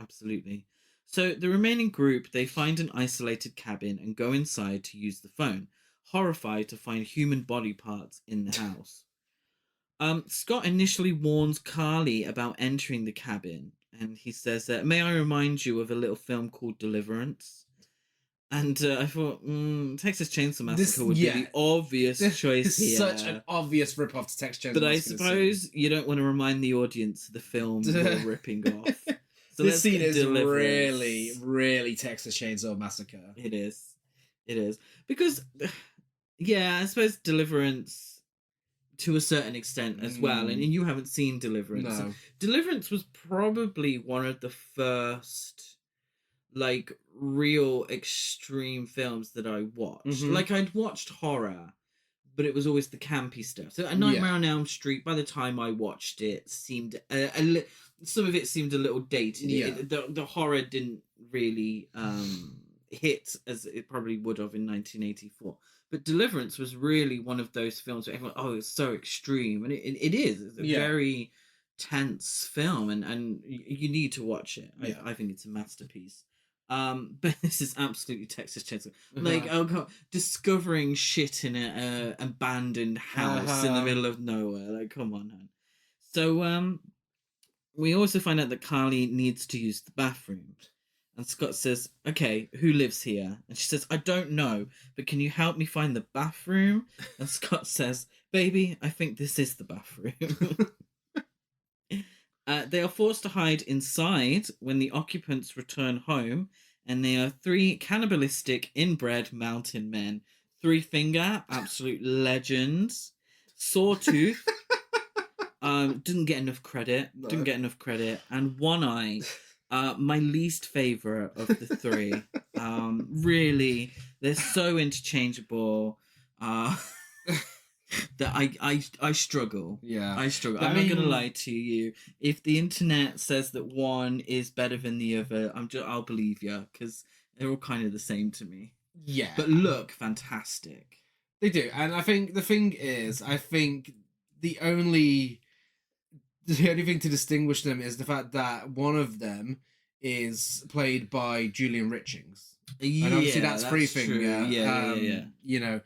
absolutely. So the remaining group, they find an isolated cabin and go inside to use the phone, horrified to find human body parts in the house. Scott initially warns Carly about entering the cabin, and he says, may I remind you of a little film called Deliverance? And I thought, Texas Chainsaw Massacre would be the obvious choice here. Such an obvious rip-off to Texas Chainsaw Massacre. But I suppose you don't want to remind the audience of the film you're ripping off. So this scene is really, really Texas Chainsaw Massacre. It is. Because, I suppose Deliverance, to a certain extent as well, and you haven't seen Deliverance. No. Deliverance was probably one of the first, like, real extreme films that I watched. Like, I'd watched horror, but it was always the campy stuff. So A Nightmare on Elm Street, by the time I watched it, seemed some of it seemed a little dated. The horror didn't really hit as it probably would have in 1984. But Deliverance was really one of those films where everyone, it's so extreme. And it is. It's a very tense film, and you need to watch it. I think it's a masterpiece. But this is absolutely Texas Chainsaw. Like, discovering shit in an abandoned house in the middle of nowhere. Like, come on, man. So, we also find out that Carly needs to use the bathroom. And Scott says, okay, who lives here? And she says, I don't know, but can you help me find the bathroom? And Scott says, baby, I think this is the bathroom. They are forced to hide inside when the occupants return home, and they are 3 cannibalistic inbred mountain men. 3 Finger, absolute legends. Sawtooth, didn't get enough credit. And One Eye, my least favourite of the 3. Really, they're so interchangeable that I struggle. I struggle. I'm not gonna lie to you. If the internet says that one is better than the other, I'll believe you, because they're all kind of the same to me. Yeah, but look fantastic. They do, and I think the thing is, the only thing to distinguish them is the fact that one of them is played by Julian Richings. And obviously that's Free Finger. Yeah. You know,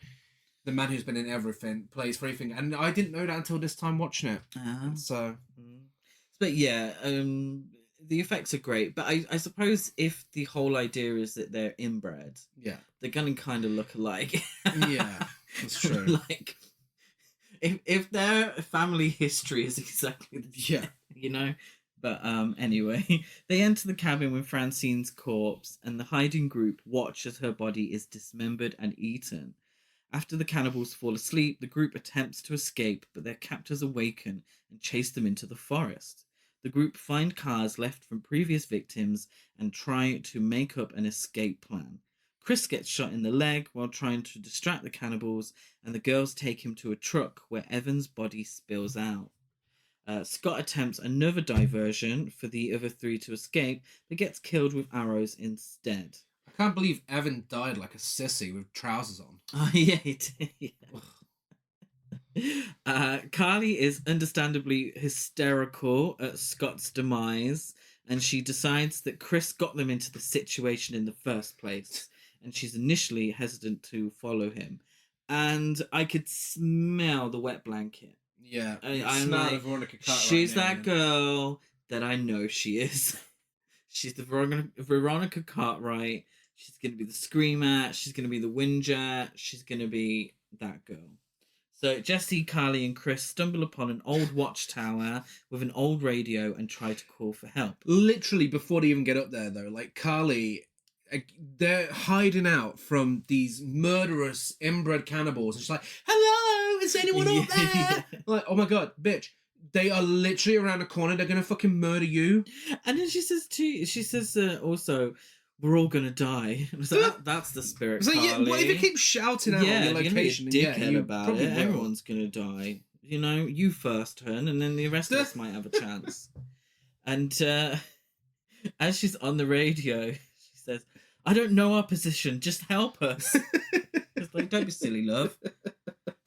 the man who's been in everything plays Free Finger. And I didn't know that until this time watching it. So. But the effects are great. But I suppose if the whole idea is that they're inbred, they're going to kind of look alike. Yeah, that's true. Like, if their family history is exactly the same, you know, But anyway, they enter the cabin with Francine's corpse, and the hiding group watch as her body is dismembered and eaten. After the cannibals fall asleep, the group attempts to escape, but their captors awaken and chase them into the forest. The group find cars left from previous victims and try to make up an escape plan. Chris gets shot in the leg while trying to distract the cannibals, and the girls take him to a truck where Evan's body spills out. Scott attempts another diversion for the other three to escape, but gets killed with arrows instead. I can't believe Evan died like a sissy with trousers on. Oh, yeah, he did. Yeah. Carly is understandably hysterical at Scott's demise, and she decides that Chris got them into the situation in the first place, and she's initially hesitant to follow him. And I could smell the wet blanket. Yeah, I'm like, Veronica Cartwright she's now, that yeah. girl that I know she is. She's the Veronica Cartwright. She's going to be the screamer. She's going to be the whinger. She's going to be that girl. So Jesse, Carly, and Chris stumble upon an old watchtower with an old radio and try to call for help. Literally before they even get up there, though, like Carly, they're hiding out from these murderous inbred cannibals. And she's like, "Hello, is anyone up there?" Yeah. Like, oh my god, bitch. They are literally around the corner. They're going to fucking murder you. And then she says also, we're all going to die. It was like, that's the spirit, It's like, yeah, Carly. what if you keep shouting out Yeah, on your you're gonna be a location? dickhead you about probably it. will. Everyone's going to die. You know, you first turn, and then the rest of us might have a chance. And as she's on the radio, she says, "I don't know our position. Just help us." It's like, don't be silly, love.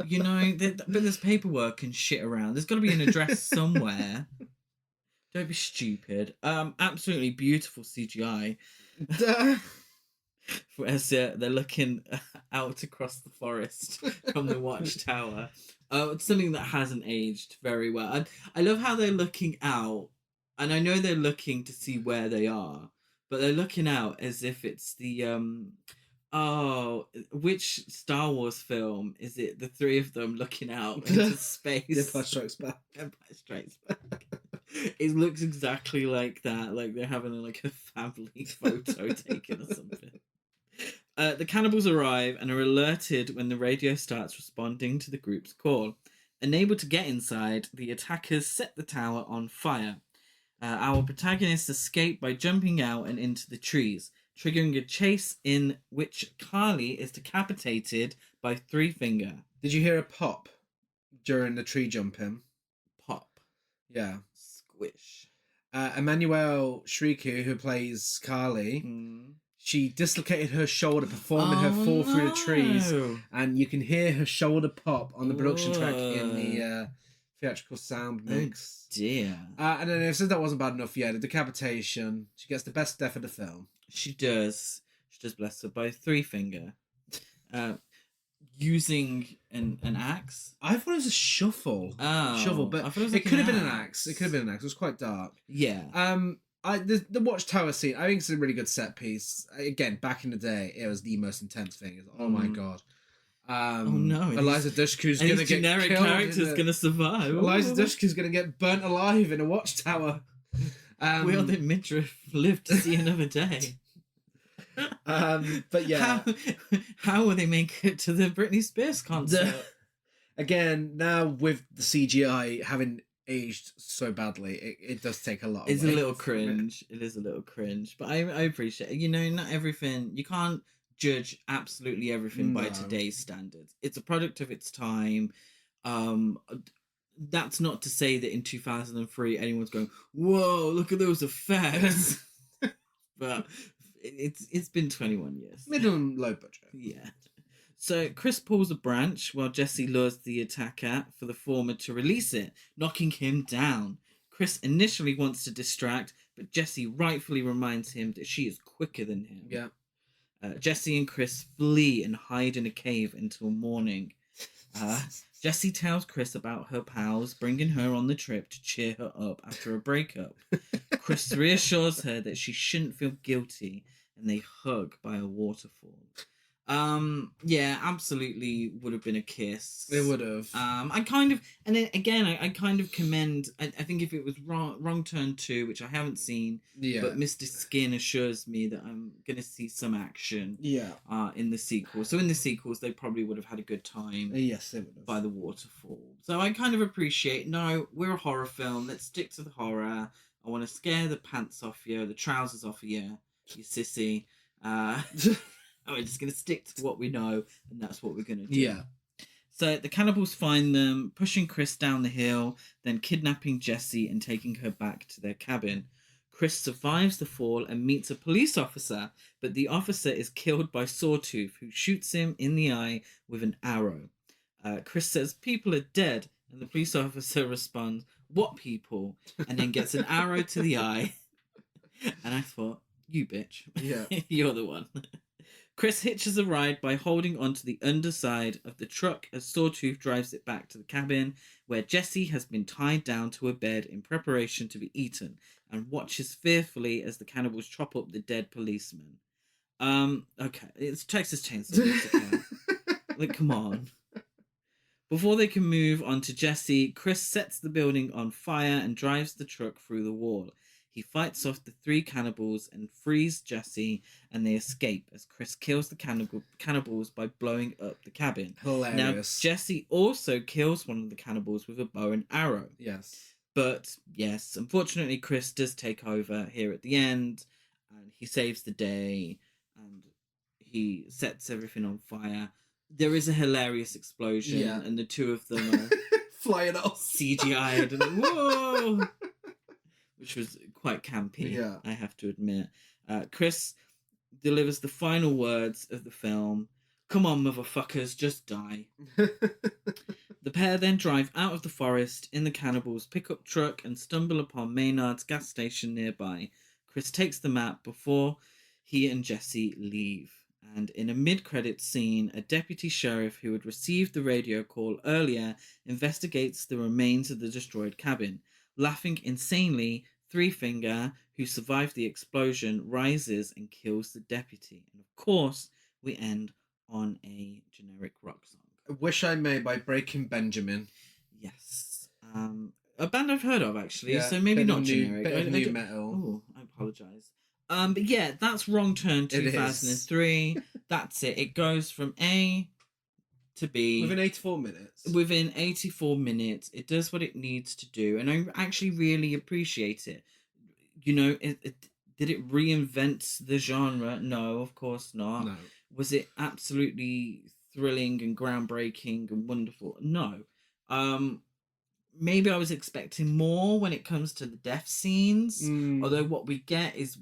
You know, but there's paperwork and shit around. There's got to be an address somewhere. Don't be stupid. Absolutely beautiful CGI. As they're looking out across the forest from the watchtower. It's something that hasn't aged very well. I love how they're looking out, and I know they're looking to see where they are, but they're looking out as if it's the which Star Wars film is it? The three of them looking out into space. Empire Strikes Back. Empire Strikes Back. It looks exactly like that. Like they're having like a family photo taken or something. The cannibals arrive and are alerted when the radio starts responding to the group's call. Unable to get inside, the attackers set the tower on fire. Our protagonists escape by jumping out and into the trees, triggering a chase in which Carly is decapitated by Three Finger. Did you hear a pop during the tree jumping? Pop. Yeah. Squish. Emmanuelle Shriku, who plays Carly, she dislocated her shoulder performing her fall through the trees, and you can hear her shoulder pop on the production track in the theatrical sound mix. Oh dear. And then if that wasn't bad enough, yeah, the decapitation. She gets the best death of the film. She does. Bless her, by Three Finger. Using an axe. I thought it was a shovel. Oh, Shovel, but I thought it was it like could have an been an axe. axe. It could have been an axe. It was quite dark. Yeah. The watchtower scene, I think it's a really good set piece. Again, back in the day, it was the most intense thing. It was, oh my god. Oh no! Eliza Dushku's and gonna his get generic killed. character's gonna survive. Eliza Dushku's gonna get burnt alive in a watchtower. Will the midriff live to see another day? But yeah, how will they make it to the Britney Spears concert? Again, now with the CGI having aged so badly, it does take a lot. It's away. a little cringe. It is a little cringe, but I appreciate it. You know, not everything. You can't judge absolutely everything by today's standards. It's a product of its time. That's not to say that in 2003 anyone's going, "Whoa, look at those effects," but it's been 21 years. Middle and low budget. Yeah. So Chris pulls a branch while Jesse lures the attacker for the former to release it, knocking him down. Chris initially wants to distract, but Jesse rightfully reminds him that she is quicker than him. Yeah. Jesse and Chris flee and hide in a cave until morning. Jesse tells Chris about her pals, bringing her on the trip to cheer her up after a breakup. Chris reassures her that she shouldn't feel guilty, and they hug by a waterfall. Yeah, absolutely would have been a kiss. It would have. I kind of, and then again, I kind of commend. I think if it was Wrong Turn 2, which I haven't seen, Yeah. but Mr. Skin assures me that I'm gonna see some action. Yeah. In the sequel. So in the sequels, they probably would have had a good time. Yes, they would have. By the waterfall. So I kind of appreciate. No, we're a horror film. Let's stick to the horror. I want to scare the pants off you, the trousers off you, you sissy. We're just going to stick to what we know, and that's what we're going to do. Yeah. So the cannibals find them, pushing Chris down the hill, then kidnapping Jessie and taking her back to their cabin. Chris survives the fall and meets a police officer, but the officer is killed by Sawtooth, who shoots him in the eye with an arrow. Chris says, "People are dead," and the police officer responds, "What people?" and then gets an arrow to the eye. And I thought, you bitch. Yeah. You're the one. Chris hitches a ride by holding onto the underside of the truck as Sawtooth drives it back to the cabin, where Jessie has been tied down to a bed in preparation to be eaten, and watches fearfully as the cannibals chop up the dead policeman. Okay, it's Texas Chainsaw Massacre. Like, come on. Before they can move on to Jessie, Chris sets the building on fire and drives the truck through the wall. He fights off the 3 cannibals and frees Jessie, and they escape as Chris kills the cannibals by blowing up the cabin. Hilarious. Now, Jessie also kills one of the cannibals with a bow and arrow. Yes. But, yes, unfortunately, Chris does take over here at the end, and he saves the day, and he sets everything on fire. There is a hilarious explosion, and the 2 of them are flying off, CGI'd, and whoa! Which was quite campy, I have to admit. Chris delivers the final words of the film. "Come on, motherfuckers, just die." The pair then drive out of the forest in the cannibals' pickup truck and stumble upon Maynard's gas station nearby. Chris takes the map before he and Jessie leave. And in a mid-credits scene, a deputy sheriff who had received the radio call earlier investigates the remains of the destroyed cabin. Laughing insanely, Three Finger, who survived the explosion, rises and kills the deputy. And of course, we end on a generic rock song. "Wish I May" by Breaking Benjamin. Yes. A band I've heard of, actually, so maybe not generic. Bit of new metal. Oh, I apologise. But yeah, that's Wrong Turn 2003. That's it. It goes from A to B. Within 84 minutes. Within 84 minutes. It does what it needs to do. And I actually really appreciate it. You know, did it reinvent the genre? No, of course not. No. Was it absolutely thrilling and groundbreaking and wonderful? No. Maybe I was expecting more when it comes to the death scenes. Although what we get is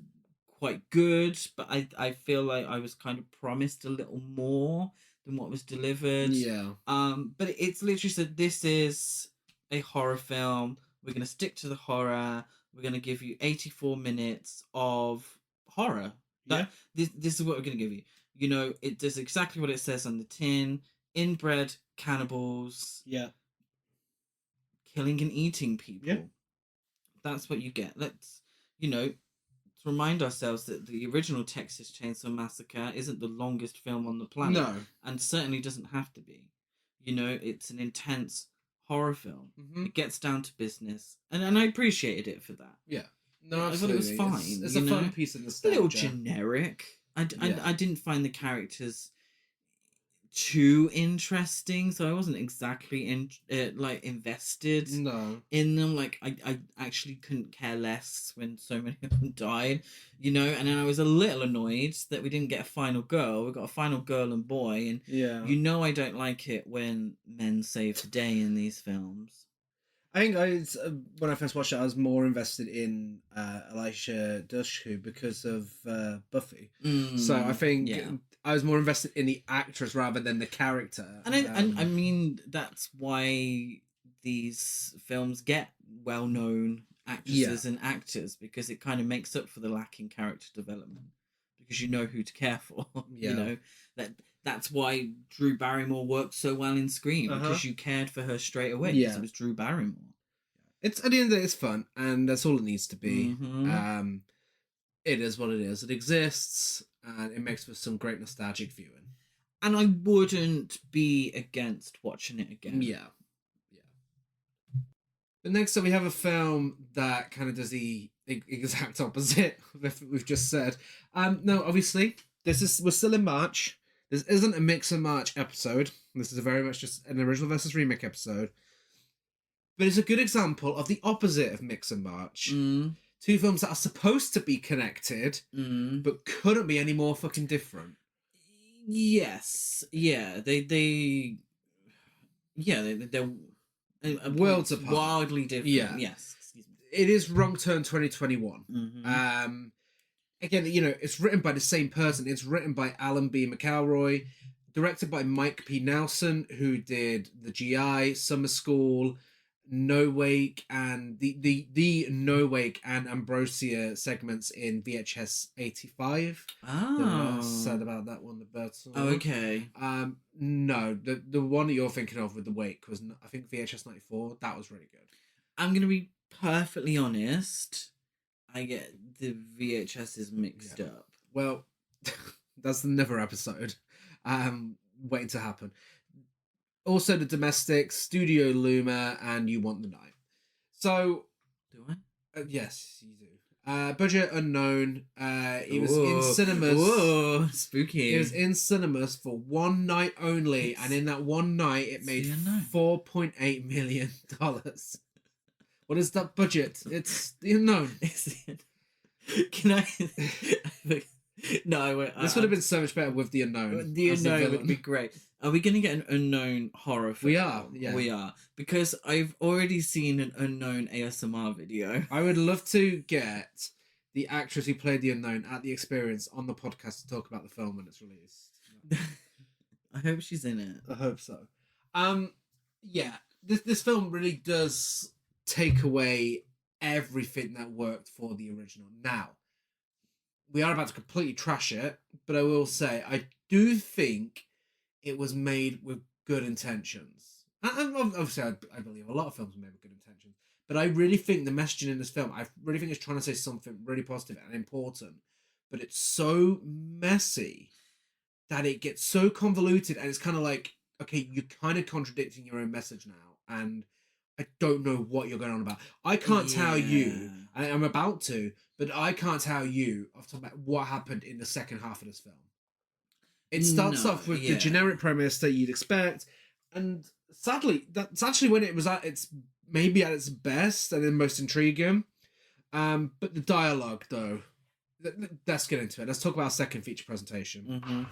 quite good, but I feel like I was kind of promised a little more than what was delivered. Yeah. But it's literally said, this is a horror film. We're going to stick to the horror. We're going to give you 84 minutes of horror. This is what we're going to give you. You know, it does exactly what it says on the tin. Inbred cannibals. Yeah. Killing and eating people. Yeah. That's what you get. Let's, to remind ourselves that the original Texas Chainsaw Massacre isn't the longest film on the planet. No. And certainly doesn't have to be. It's an intense horror film. Mm-hmm. It gets down to business. And I appreciated it for that. Yeah. No, I thought it was fine. It's a fun piece of nostalgia. A little generic. I didn't find the characters too interesting, so I wasn't exactly invested in them. Like I actually couldn't care less when so many of them died, and then I was a little annoyed that we didn't get a final girl. We got a final girl and boy, and I don't like it when men save the day in these films. I think when I first watched it, I was more invested in Elisha Dushku because of Buffy. So I think I was more invested in the actress rather than the character. And I mean, that's why these films get well-known actresses and actors, because it kind of makes up for the lacking character development, because you know who to care for. That's why Drew Barrymore worked so well in Scream, because you cared for her straight away, because it was Drew Barrymore. It's at the end of the day, it's fun, and that's all it needs to be. Mm-hmm. It is what it is. It exists, and it makes for some great nostalgic viewing. And I wouldn't be against watching it again. Yeah. But next up, we have a film that kind of does the exact opposite of what we've just said. No, obviously, we're still in March. This isn't a Mix and March episode. This is very much just an original versus remake episode. But it's a good example of the opposite of Mix and March. Two films that are supposed to be connected, but couldn't be any more fucking different. Yes. Yeah. They're worlds apart. Wildly different. Yeah. Yes. Excuse me. It is Wrong Turn 2021. Again, it's written by the same person. It's written by Alan B. McElroy, directed by Mike P. Nelson, who did The GI, Summer School, No Wake, and the No Wake and Ambrosia segments in VHS 85. Oh. Said about that one, the birds. Oh, okay. No, the one that you're thinking of with the Wake was, I think, VHS 94. That was really good. I'm gonna be perfectly honest. I get the VHSs mixed up. Well, that's another episode waiting to happen. Also, The Domestics, Studio Luma, and You Want the Night. So, Do I? yes, you do. Budget unknown. It was in cinemas. Whoa, spooky. It was in cinemas for one night only, and in that one night, it made $4.8 million. What is that budget? It's the unknown. Can I? No, I won't. This would have been so much better with the unknown. The unknown would be great. Are we going to get an unknown horror film? We are, yeah. We are. Because I've already seen an unknown ASMR video. I would love to get the actress who played the unknown at the experience on the podcast to talk about the film when it's released. I hope she's in it. I hope so. Yeah, this film really does take away everything that worked for the original. Now, we are about to completely trash it, but I will say I do think it was made with good intentions. And obviously, I believe a lot of films are made with good intentions, but I really think the messaging in this film, I really think it's trying to say something really positive and important, but it's so messy that it gets so convoluted, and it's kind of like, okay, you're kind of contradicting your own message now, and I don't know what you're going on about. I can't tell you, and I'm about to, but I can't tell you off the top of what happened in the second half of this film. It starts off with the generic premise that you'd expect, and sadly, that's actually when it was at its best and then most intriguing. But the dialogue, though, let's get into it. Let's talk about our second feature presentation.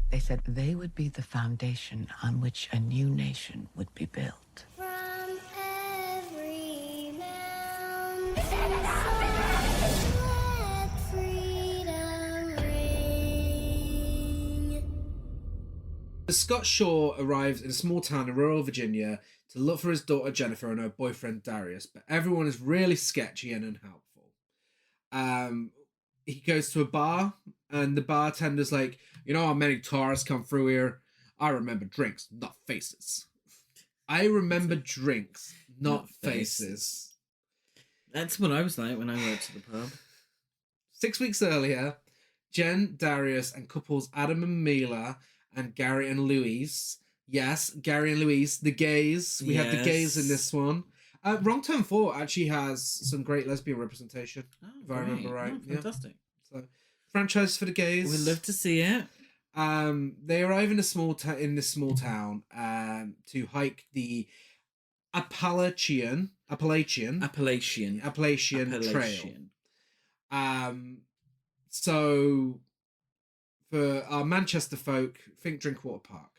They said they would be the foundation on which a new nation would be built. From every mound, let freedom ring. Scott Shaw arrives in a small town in rural Virginia to look for his daughter Jennifer and her boyfriend Darius, but everyone is really sketchy and unhelpful. He goes to a bar, and the bartender's like, you know how many tourists come through here? I remember drinks, not faces. I remember drinks, not faces. That's what I was like when I went to the pub. 6 weeks earlier, Jen, Darius, and couples Adam and Mila, and Gary and Louise. Yes, Gary and Louise, the gays. We have the gays in this one. Wrong Turn 4 actually has some great lesbian representation, if I remember right. Oh, fantastic. Yeah. So, franchise for the gays. We'd love to see it. They arrive in this small town to Hike the Appalachian Trail. So for our Manchester folk, think Drinkwater Park.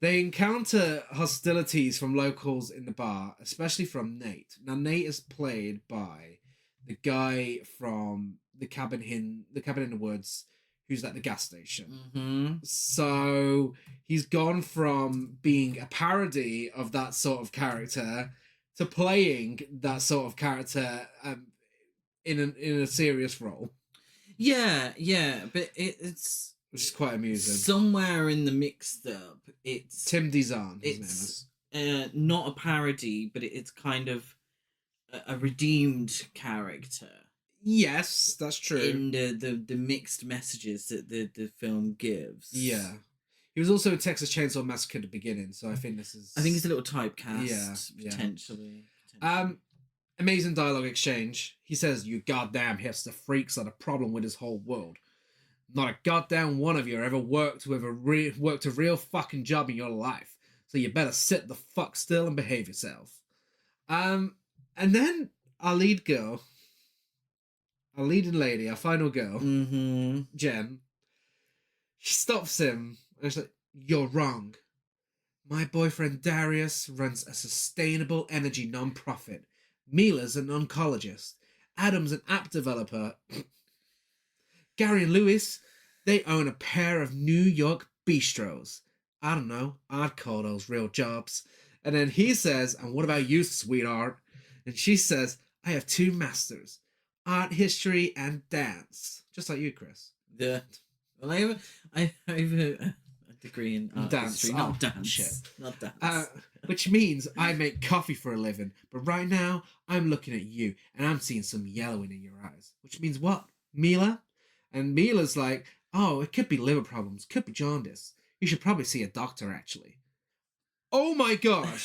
They encounter hostilities from locals in the bar, especially from Nate. Now, Nate is played by the guy from the cabin in the woods, who's at the gas station. So he's gone from being a parody of that sort of character to playing that sort of character in a serious role, Yeah, but it's which is quite amusing. somewhere in the mixed up. It's Tim Dizan, his name it's is. not a parody, but it's kind of a redeemed character Yes, that's true. in the mixed messages that the film gives. Yeah. He was also in Texas Chainsaw Massacre at the beginning, so I think this is... I think it's a little typecast, Yeah. potentially. Amazing dialogue exchange. He says, "You goddamn hipster freaks are the problem with this whole world. Not a goddamn one of you ever worked a real fucking job in your life. So you better sit the fuck still and behave yourself." And then our lead girl, our leading lady, our final girl, Jen, she stops him and she's like, "You're wrong. My boyfriend Darius runs a sustainable energy non-profit. Mila's an oncologist. Adam's an app developer. Gary and Lewis, they own a pair of New York bistros. I don't know, I'd call those real jobs." And then he says, "And what about you, sweetheart?" And she says, "I have 2 masters, art history and dance." Just like you, Chris. Well, I have a degree in art Dance. history, not Oh, dance. shit. Not dance. Which means I make coffee for a living. But right now, I'm looking at you, and I'm seeing some yellowing in your eyes. Which means what, Mila? And Mila's like, "Oh, it could be liver problems. Could be jaundice. You should probably see a doctor, actually." Oh my god.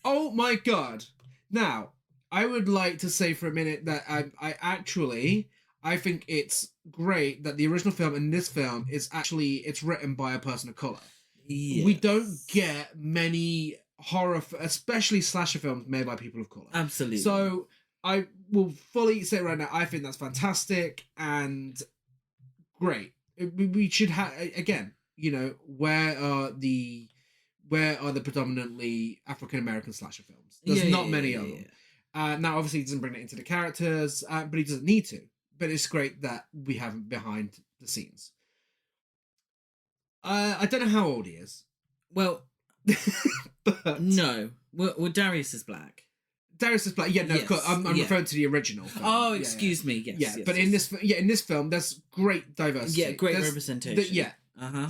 Oh my god. Now, I would like to say for a minute that I think it's great that the original film and this film it's written by a person of colour. Yes. We don't get many especially slasher films made by people of colour. Absolutely. So I will fully say right now, I think that's fantastic and great. We should have, again, where are the predominantly African American slasher films? There's not many of them. Now, obviously, he doesn't bring it into the characters, but he doesn't need to. But it's great that we have him behind the scenes. I don't know how old he is. Well, But no. Well, Darius is black. Darius is black. Yeah, no, Yes, of course. I'm referring to the original film. Oh, Yeah, excuse me. Yes. Yeah, yes, but yes. in this film, there's great diversity. Yeah, great There's- representation. Yeah,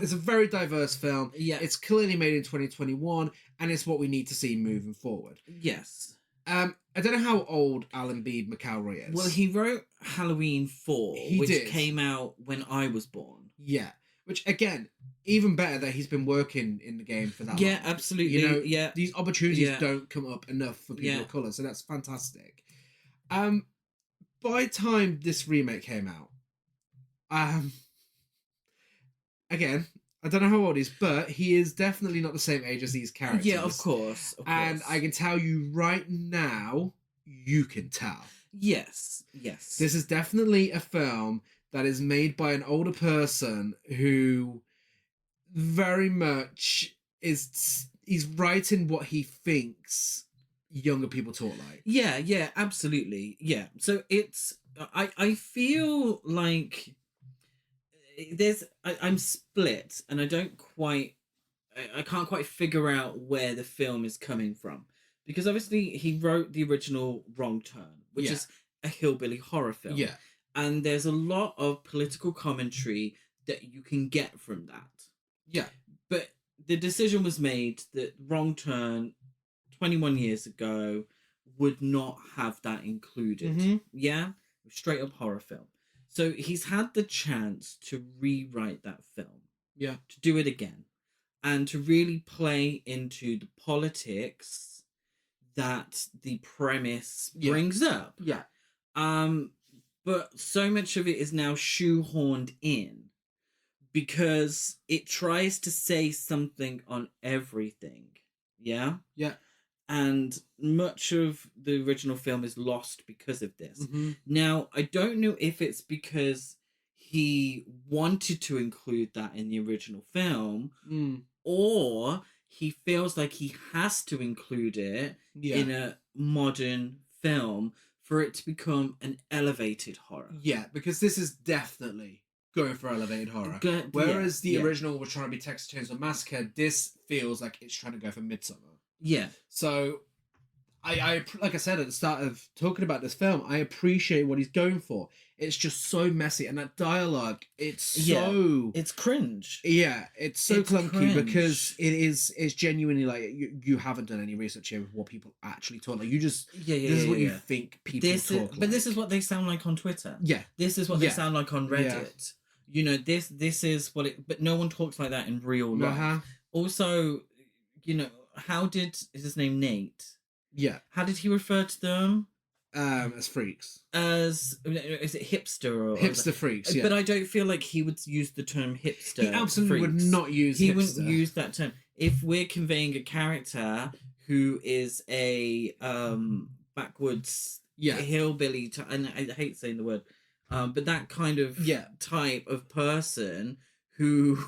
it's a very diverse film. Yeah. It's clearly made in 2021, and it's what we need to see moving forward. Yes. I don't know how old Alan B. McElroy is. Well, he wrote Halloween 4, He which did. came out when I was born. Yeah, which again, even better that he's been working in the game for that Yeah, long. absolutely. Yeah. These opportunities Yeah. don't come up enough for people Yeah. of colour, so that's fantastic. By the time this remake came out, again, I don't know how old he is, but he is definitely not the same age as these characters. Yeah, of course. And I can tell you right now, you can tell. Yes. This is definitely a film that is made by an older person who very much he's writing what he thinks younger people talk like. Yeah, absolutely. Yeah. So it's I feel like I'm split and I can't quite figure out where the film is coming from, because obviously he wrote the original Wrong Turn, which is a hillbilly horror film. Yeah. And there's a lot of political commentary that you can get from that. Yeah. But the decision was made that Wrong Turn 21 years ago would not have that included. Mhm. Yeah? Straight up horror film. So he's had the chance to rewrite that film. Yeah. To do it again. And to really play into the politics that the premise brings up. Yeah. But so much of it is now shoehorned in because it tries to say something on everything. Yeah? Yeah. And much of the original film is lost because of this. Mm-hmm. Now, I don't know if it's because he wanted to include that in the original film or he feels like he has to include it in a modern film for it to become an elevated horror. Yeah, because this is definitely going for elevated horror. Whereas the original was trying to be Texas Chainsaw Massacre, this feels like it's trying to go for Midsummer. Yeah. So I like I said at the start of talking about this film, I appreciate what he's going for. It's just so messy, and that dialogue, it's so it's cringe. yeah, it's so It's clunky cringe. because it's genuinely like you haven't done any research here with what people actually talk like. You just this is what you think people talk like. But this is what they sound like on Twitter. Yeah. This is what they Yeah. sound like on Reddit. You know, this is what it. But no one talks like that in real life. Uh-huh. Also, you know, is his name Nate? Yeah, How did he refer to them? as freaks, As is it hipster or hipster freaks. Yeah, But I don't feel like he would use the term hipster. he absolutely would freaks. not use. He hipster. wouldn't use that term. If we're conveying a character who is a backwoods hillbilly, and I hate saying the word, but that kind of type of person who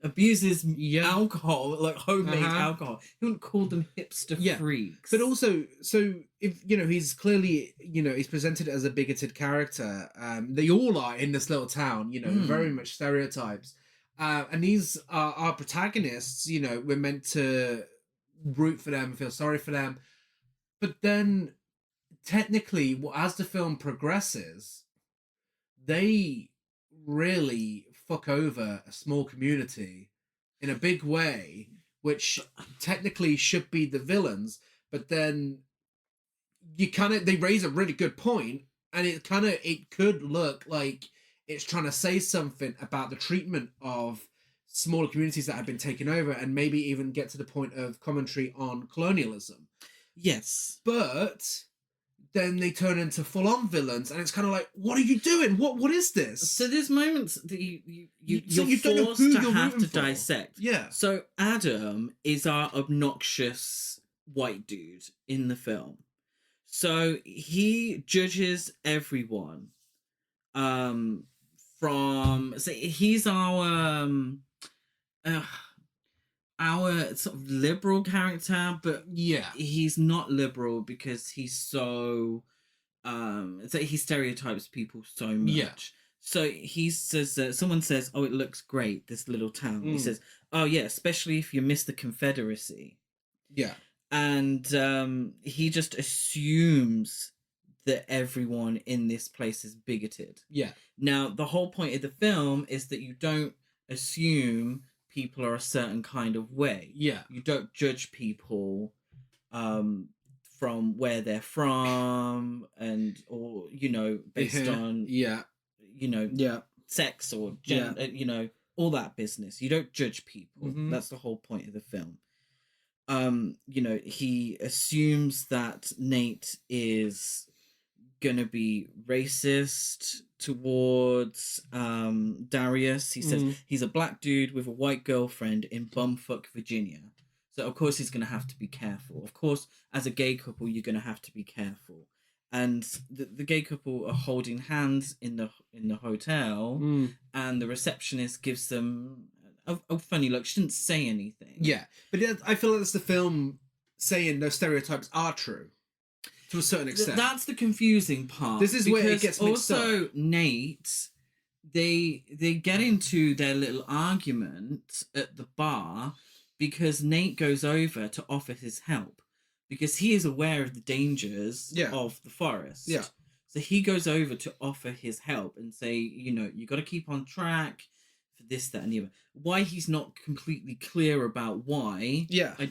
abuses alcohol, like homemade alcohol. He wouldn't call them hipster freaks. But also, so if he's clearly he's presented as a bigoted character. They all are in this little town. Very much stereotypes. And these are our protagonists. We're meant to root for them, feel sorry for them, but then technically, as the film progresses, they really fuck over a small community in a big way, which technically should be the villains, but then they raise a really good point, and it could look like it's trying to say something about the treatment of smaller communities that have been taken over, and maybe even get to the point of commentary on colonialism. Yes. But then they turn into full-on villains, and it's kind of like, what are you doing? What is this? So there's moments that you're don't know forced who to you're have rooting to for. dissect. Yeah. So Adam is our obnoxious white dude in the film. So he judges everyone. He's our sort of liberal character, but he's not liberal because he's so he stereotypes people so much. So he says that someone says, "Oh, it looks great, this little town." He says, "Oh yeah, especially if you miss the Confederacy." Yeah. And he just assumes that everyone in this place is bigoted. Yeah. Now, the whole point of the film is that you don't assume people are a certain kind of way. Yeah. You don't judge people from where they're from or based on sex or gender, all that business. You don't judge people. Mm-hmm. That's the whole point of the film. He assumes that Nate is gonna be racist towards Darius. He says he's a black dude with a white girlfriend in bumfuck Virginia. So of course he's gonna have to be careful. Of course, as a gay couple, you're gonna have to be careful. And the gay couple are holding hands in the hotel, and the receptionist gives them a funny look. She didn't say anything. Yeah, but I feel like that's the film saying those stereotypes are true to a certain extent. That's the confusing part. This is where it gets mixed also, up. Nate, they get into their little argument at the bar because Nate goes over to offer his help because he is aware of the dangers of the forest. Yeah. So he goes over to offer his help and say, you got to keep on track for this, that, and the other. Why he's not completely clear about why,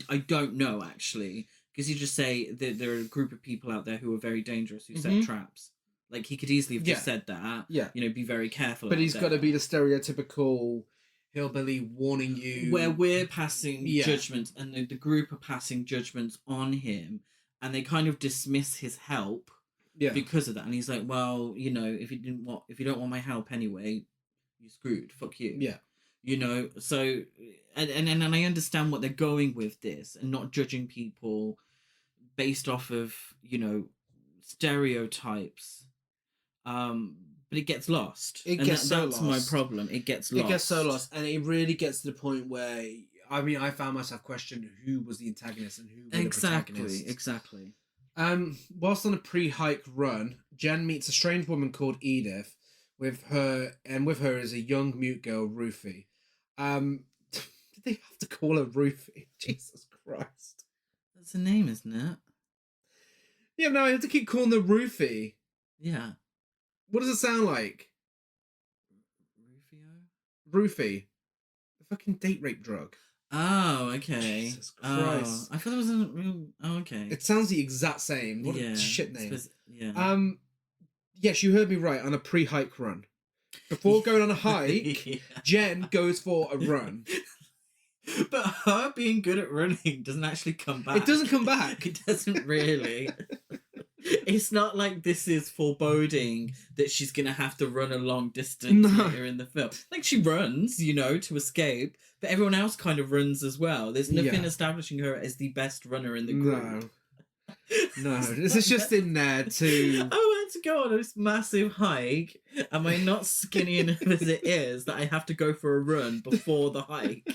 I don't know, actually. Because you just say that there are a group of people out there who are very dangerous, who set traps. Like, he could easily have just said that. Yeah. Be very careful. But he's got to be the stereotypical hillbilly warning you. Where we're passing judgments, and the group are passing judgments on him, and they kind of dismiss his help because of that. And he's like, well, if you don't want my help anyway, you're screwed. Fuck you. Yeah. So and I understand what they're going with this and not judging people based off of stereotypes, but it gets lost. That's my problem. It gets so lost, and it really gets to the point where I found myself questioning who was the antagonist and who were the protagonists. Exactly. Whilst on a pre-hike run, Jen meets a strange woman called Edith. With her is a young mute girl, Ruthie. Did they have to call her Ruthie? Jesus Christ. That's a name, isn't it? Yeah, no, I have to keep calling her Roofie. Yeah. What does it sound like? Rufio? Roofie. The fucking date rape drug. Oh, okay. Jesus Christ. Oh, I thought it was a real. Oh, okay. It sounds the exact same. What yeah. a shit name. Yeah. Yes, you heard me right. On a pre-hike run. Before going on a hike, Yeah. Jen goes for a run. But her being good at running doesn't actually come back. It doesn't come back. It doesn't really. It's not like this is foreboding that she's gonna have to run a long distance later in the film. Like, she runs, you know, to escape, but everyone else kind of runs as well. There's nothing establishing her as the best runner in the group. No, this is just in there to... I went to go on this massive hike. Am I not skinny enough as it is that I have to go for a run before the hike?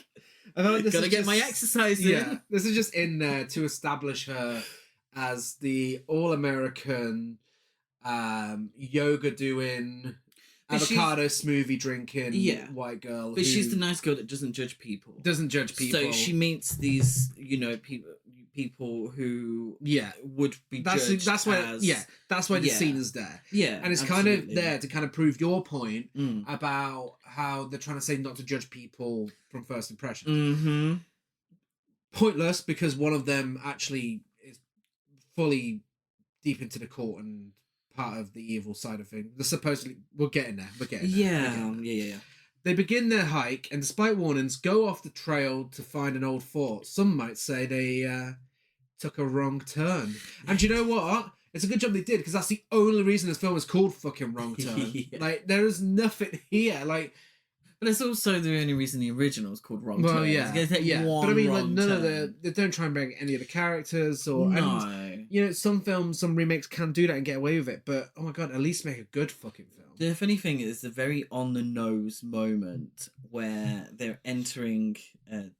I feel like this Gotta is get just, my exercise in. Yeah, this is just in there to establish her as the all-American yoga doing, avocado smoothie drinking white girl. But she's the nice girl that doesn't judge people. Doesn't judge people. So she meets these, you know, people who would be judged that's why as... that's why the scene is there. Yeah, and it's absolutely. kind of there to kind of prove your point about how they're trying to say not to judge people from first impressions. Mm-hmm. Pointless, because one of them actually is fully deep into the cult and part of the evil side of things. They're supposedly... We're getting there. Yeah. They begin their hike, and despite warnings, go off the trail to find an old fort. Some might say they took a wrong turn. And you know what? It's a good job they did, because that's the only reason this film is called fucking Wrong Turn. Like, there is nothing here. Like, but it's also the only reason the original is called Wrong Turn. Well, yeah. But I mean, like, none of they don't try and bring any of the characters or... No. And, you know, some films, some remakes can do that and get away with it, but, oh my god, at least make a good fucking film. The funny thing is the very on-the-nose moment where they're entering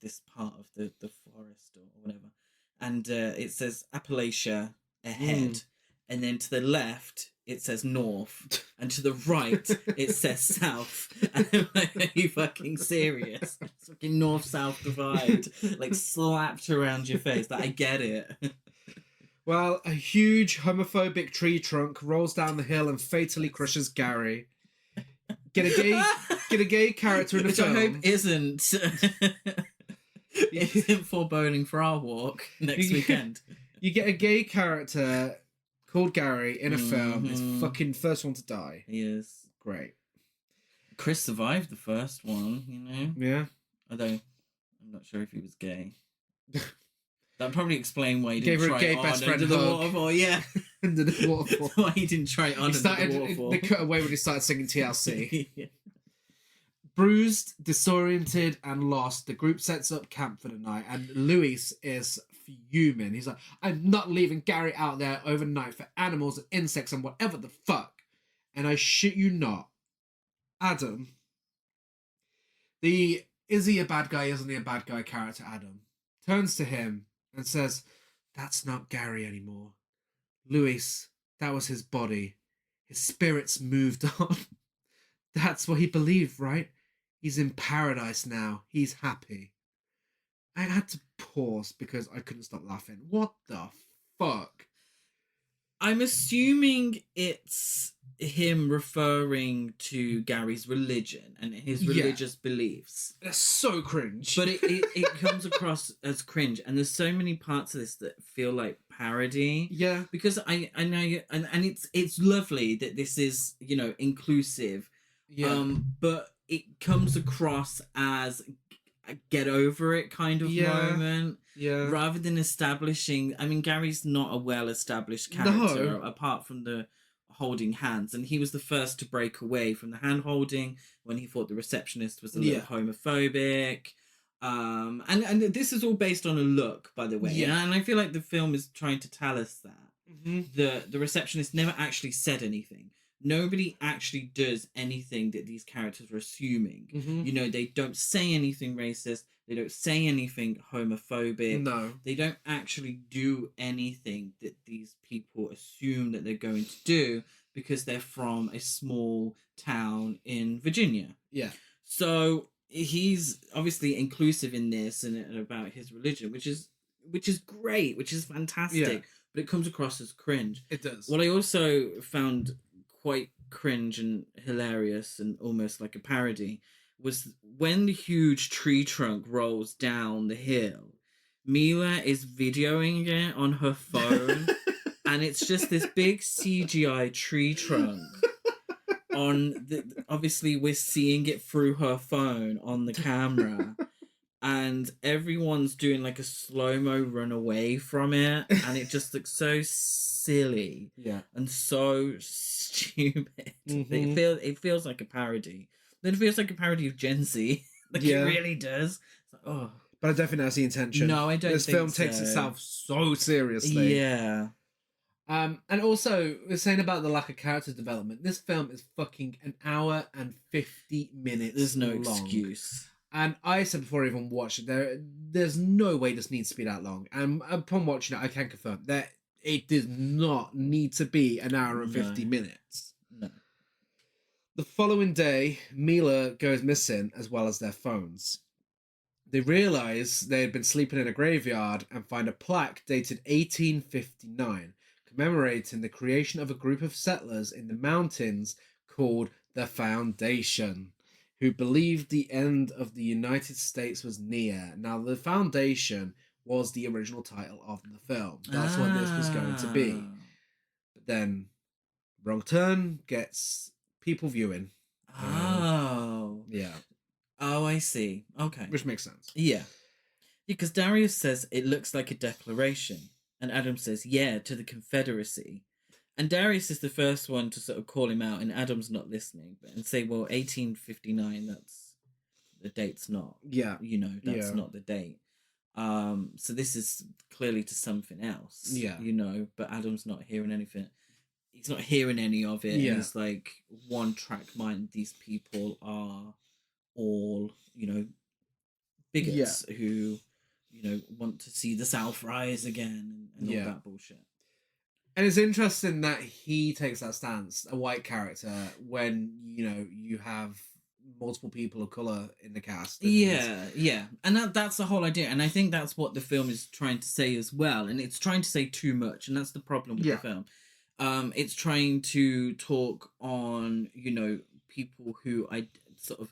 this part of the forest or whatever, and it says Appalachia ahead, and then to the left it says north, and to the right it says south. And I'm like, are you fucking serious? It's fucking north-south divide, like, slapped around your face. Like, I get it. Well, a huge homophobic tree trunk rolls down the hill and fatally crushes Gary. Get a gay character in the Which film. I hope isn't foreboding for our walk next weekend. You get a gay character called Gary in a film. It's fucking first one to die. He is. Great. Chris survived the first one, you know? Yeah. Although, I'm not sure if he was gay. That probably explain why he Gave didn't her a try gay it best on friend under the hug. waterfall. Yeah. Under the waterfall. Why he didn't try it on under the waterfall. They cut away when he started singing TLC. Yeah. Bruised, disoriented, and lost, the group sets up camp for the night, and Luis is fuming. He's like, I'm not leaving Gary out there overnight for animals and insects and whatever the fuck. And I shit you not, Adam, the is he a bad guy, isn't he a bad guy character, Adam, turns to him and says, that's not Gary anymore. Luis, that was his body. His spirits moved on. That's what he believed, right? He's in paradise now. He's happy. I had to pause because I couldn't stop laughing. What the fuck? I'm assuming it's him referring to Gary's religion and his religious beliefs. That's so cringe. But it comes across as cringe, and there's so many parts of this that feel like parody. Yeah. Because I know, and it's lovely that this is, you know, inclusive. Yeah. But it comes across as a get over it kind of moment. Yeah. Rather than establishing, I mean, Gary's not a well-established character apart from the holding hands, and he was the first to break away from the hand holding when he thought the receptionist was a little homophobic. And this is all based on a look, by the way. Yeah. And I feel like the film is trying to tell us that the receptionist never actually said anything. Nobody actually does anything that these characters are assuming. You know, they don't say anything racist. They don't say anything homophobic. No. They don't actually do anything that these people assume that they're going to do because they're from a small town in Virginia. Yeah. So he's obviously inclusive in this and about his religion, which is great, which is fantastic. Yeah. but it comes across as cringe. It does. What I also found quite cringe and hilarious and almost like a parody was when the huge tree trunk rolls down the hill, Mila is videoing it on her phone, and it's just this big CGI tree trunk. Obviously, we're seeing it through her phone on the camera, and everyone's doing like a slow-mo run away from it, and it just looks so silly and so stupid. It feels like a parody. Then it feels like a parody of Gen Z. It really does. It's like, oh, but I definitely that's the intention. No, I don't. This think film takes so. itself so seriously. Yeah. And also, we're saying about the lack of character development. This film is fucking an hour and 50 minutes. There's no long. excuse. And I said before I even watched it, there's no way this needs to be that long. And upon watching it, I can confirm that it does not need to be an hour and 50 minutes. No. The following day, Mila goes missing, as well as their phones. They realise they had been sleeping in a graveyard and find a plaque dated 1859, commemorating the creation of a group of settlers in the mountains called the Foundation, who believed the end of the United States was near. Now, the Foundation was the original title of the film. That's what this was going to be. But then, Wrong Turn gets people viewing. Oh. Yeah. Oh, I see. Okay. Which makes sense. Yeah. Because Darius says it looks like a declaration, and Adam says, yeah, to the Confederacy. And Darius is the first one to sort of call him out, and Adam's not listening, and say, well, 1859, that's the date's not. Yeah. You know, that's not the date. So this is clearly to something else. Yeah. You know, but Adam's not hearing anything. He's not hearing any of it. Yeah. And he's like, one track mind, these people are all, you know, bigots who, you know, want to see the South rise again and all that bullshit. And it's interesting that he takes that stance, a white character, when, you know, you have multiple people of colour in the cast. Yeah. And that's the whole idea. And I think that's what the film is trying to say as well. And it's trying to say too much. And that's the problem with the film. It's trying to talk on, you know, people who I sort of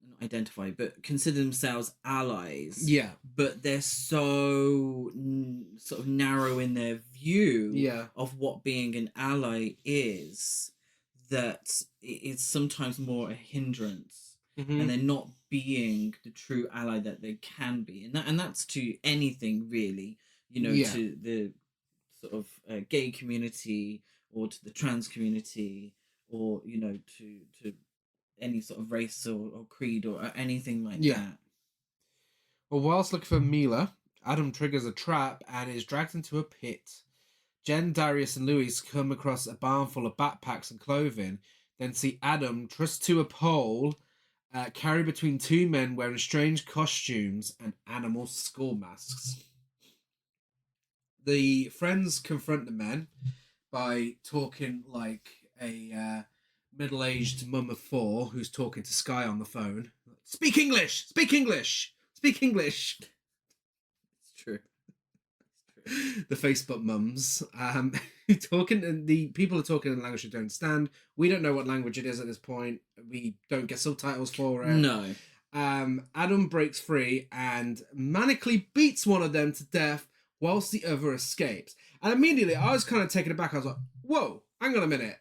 not identify, but consider themselves allies. Yeah. But they're so sort of narrow in their view of what being an ally is that it's sometimes more a hindrance. And they're not being the true ally that they can be. And that's to anything really, you know, to the sort of gay community or to the trans community or, you know, to any sort of race or creed or anything like that. Well, whilst looking for Mila, Adam triggers a trap and is dragged into a pit. Jen, Darius, and Louis come across a barn full of backpacks and clothing, then see Adam trussed to a pole, carried between two men wearing strange costumes and animal skull masks. The friends confront the men by talking like a middle-aged mum of four who's talking to Sky on the phone. Speak English! Speak English! Speak English! It's true. The Facebook mums talking, and the people are talking in a language we don't understand. We don't know what language it is at this point. We don't get subtitles for it. No. Adam breaks free and manically beats one of them to death whilst the other escapes. And immediately I was kind of taken aback. I was like, whoa, hang on a minute.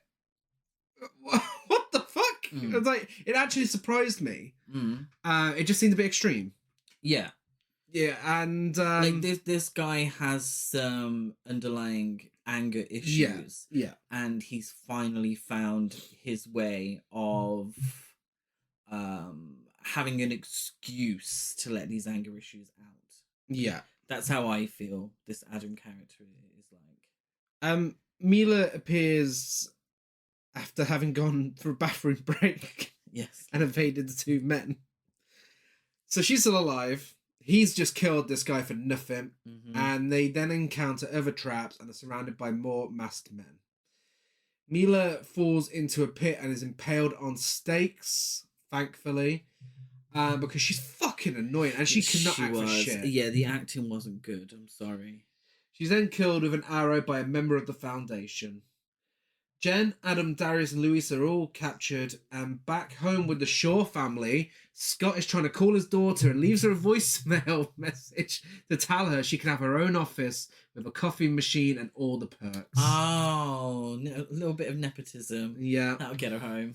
What the fuck? It was like, it actually surprised me. It just seemed a bit extreme. Yeah. Yeah, and like this guy has some underlying anger issues. Yeah. And he's finally found his way of having an excuse to let these anger issues out. Yeah. That's how I feel this Adam character is like. Mila appears after having gone for a bathroom break. Yes. And evaded the two men. So she's still alive. He's just killed this guy for nothing. And they then encounter other traps and are surrounded by more masked men. Mila falls into a pit and is impaled on stakes, thankfully, because she's fucking annoying and she cannot act for shit. Yeah, the acting wasn't good. I'm sorry. She's then killed with an arrow by a member of the Foundation. Jen, Adam, Darius, and Luis are all captured, and back home with the Shaw family, Scott is trying to call his daughter and leaves her a voicemail message to tell her she can have her own office with a coffee machine and all the perks. Oh, a little bit of nepotism. Yeah. That'll get her home.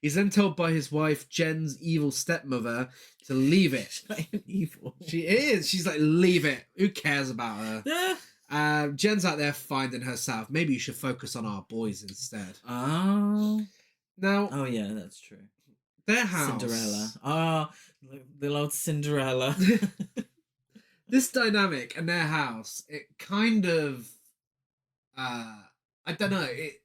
He's then told by his wife, Jen's evil stepmother, to leave it. She's not even evil. She is. She's like, leave it. Who cares about her? Jen's out there finding herself. Maybe you should focus on our boys instead. Oh. Now. Oh, yeah, that's true. Their house. Cinderella. Oh, the old Cinderella. This dynamic and their house, it kind of, I don't know, it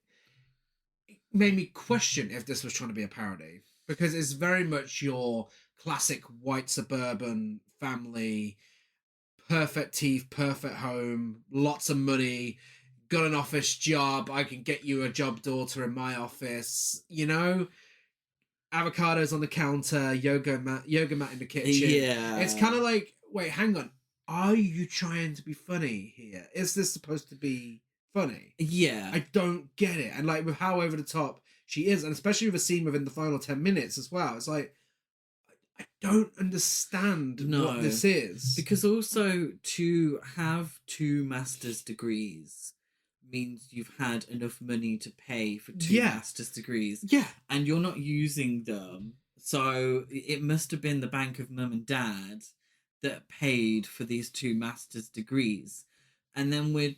made me question if this was trying to be a parody, because it's very much your classic white suburban family, perfect teeth, perfect home, lots of money, got an office job, I can get you a job daughter in my office, you know, avocados on the counter, yoga mat in the kitchen. Yeah. It's kind of like, wait, hang on, are you trying to be funny here? Is this supposed to be funny? Yeah. I don't get it. And like with how over the top she is, and especially with a scene within the final 10 minutes as well, it's like, I don't understand what this is. Because also to have 2 master's degrees means you've had enough money to pay for 2 master's degrees. Yeah. And you're not using them. So it must have been the bank of mum and dad that paid for these 2 master's degrees. And then we're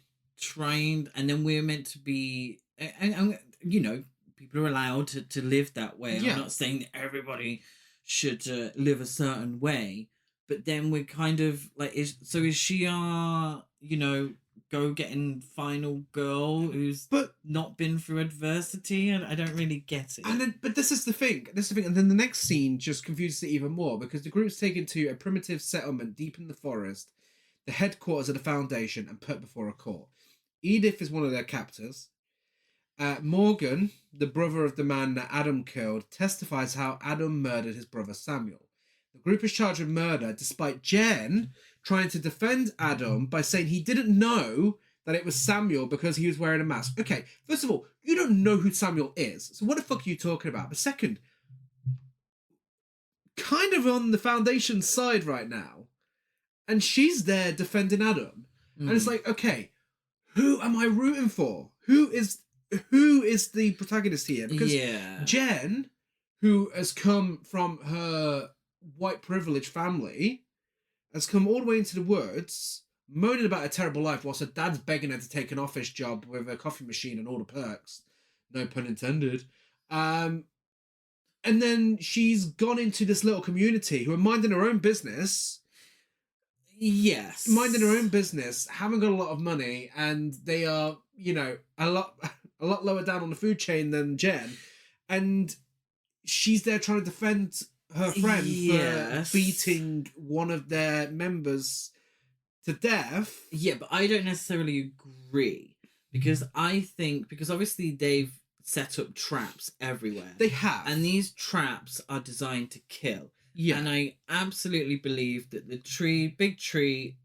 meant to be, and you know, people are allowed to live that way. Yeah. I'm not saying that everybody should live a certain way, but then we're kind of like, is she our, you know, go-getting final girl who's not been through adversity? And I don't really get it. And then, but this is the thing, and then the next scene just confuses it even more, because the group's taken to a primitive settlement deep in the forest, the headquarters of the Foundation, and put before a court. Edith is one of their captors. Morgan, the brother of the man that Adam killed, testifies how Adam murdered his brother Samuel. The group is charged with murder, despite Jen trying to defend Adam by saying he didn't know that it was Samuel because he was wearing a mask. Okay, first of all, you don't know who Samuel is, so what the fuck are you talking about? But second, kind of on the Foundation's side right now, and she's there defending Adam. And it's like, okay, who am I rooting for? Who is the protagonist here? Because Jen, who has come from her white privilege family, has come all the way into the woods, moaning about a terrible life whilst her dad's begging her to take an office job with a coffee machine and all the perks. No pun intended. And then she's gone into this little community who are minding her own business. Yes. Minding her own business, haven't got a lot of money, and they are, you know, a lot lower down on the food chain than Jen. And she's there trying to defend her friend for beating one of their members to death. Yeah, but I don't necessarily agree. Because obviously they've set up traps everywhere. They have. And these traps are designed to kill. Yeah. And I absolutely believe that the big tree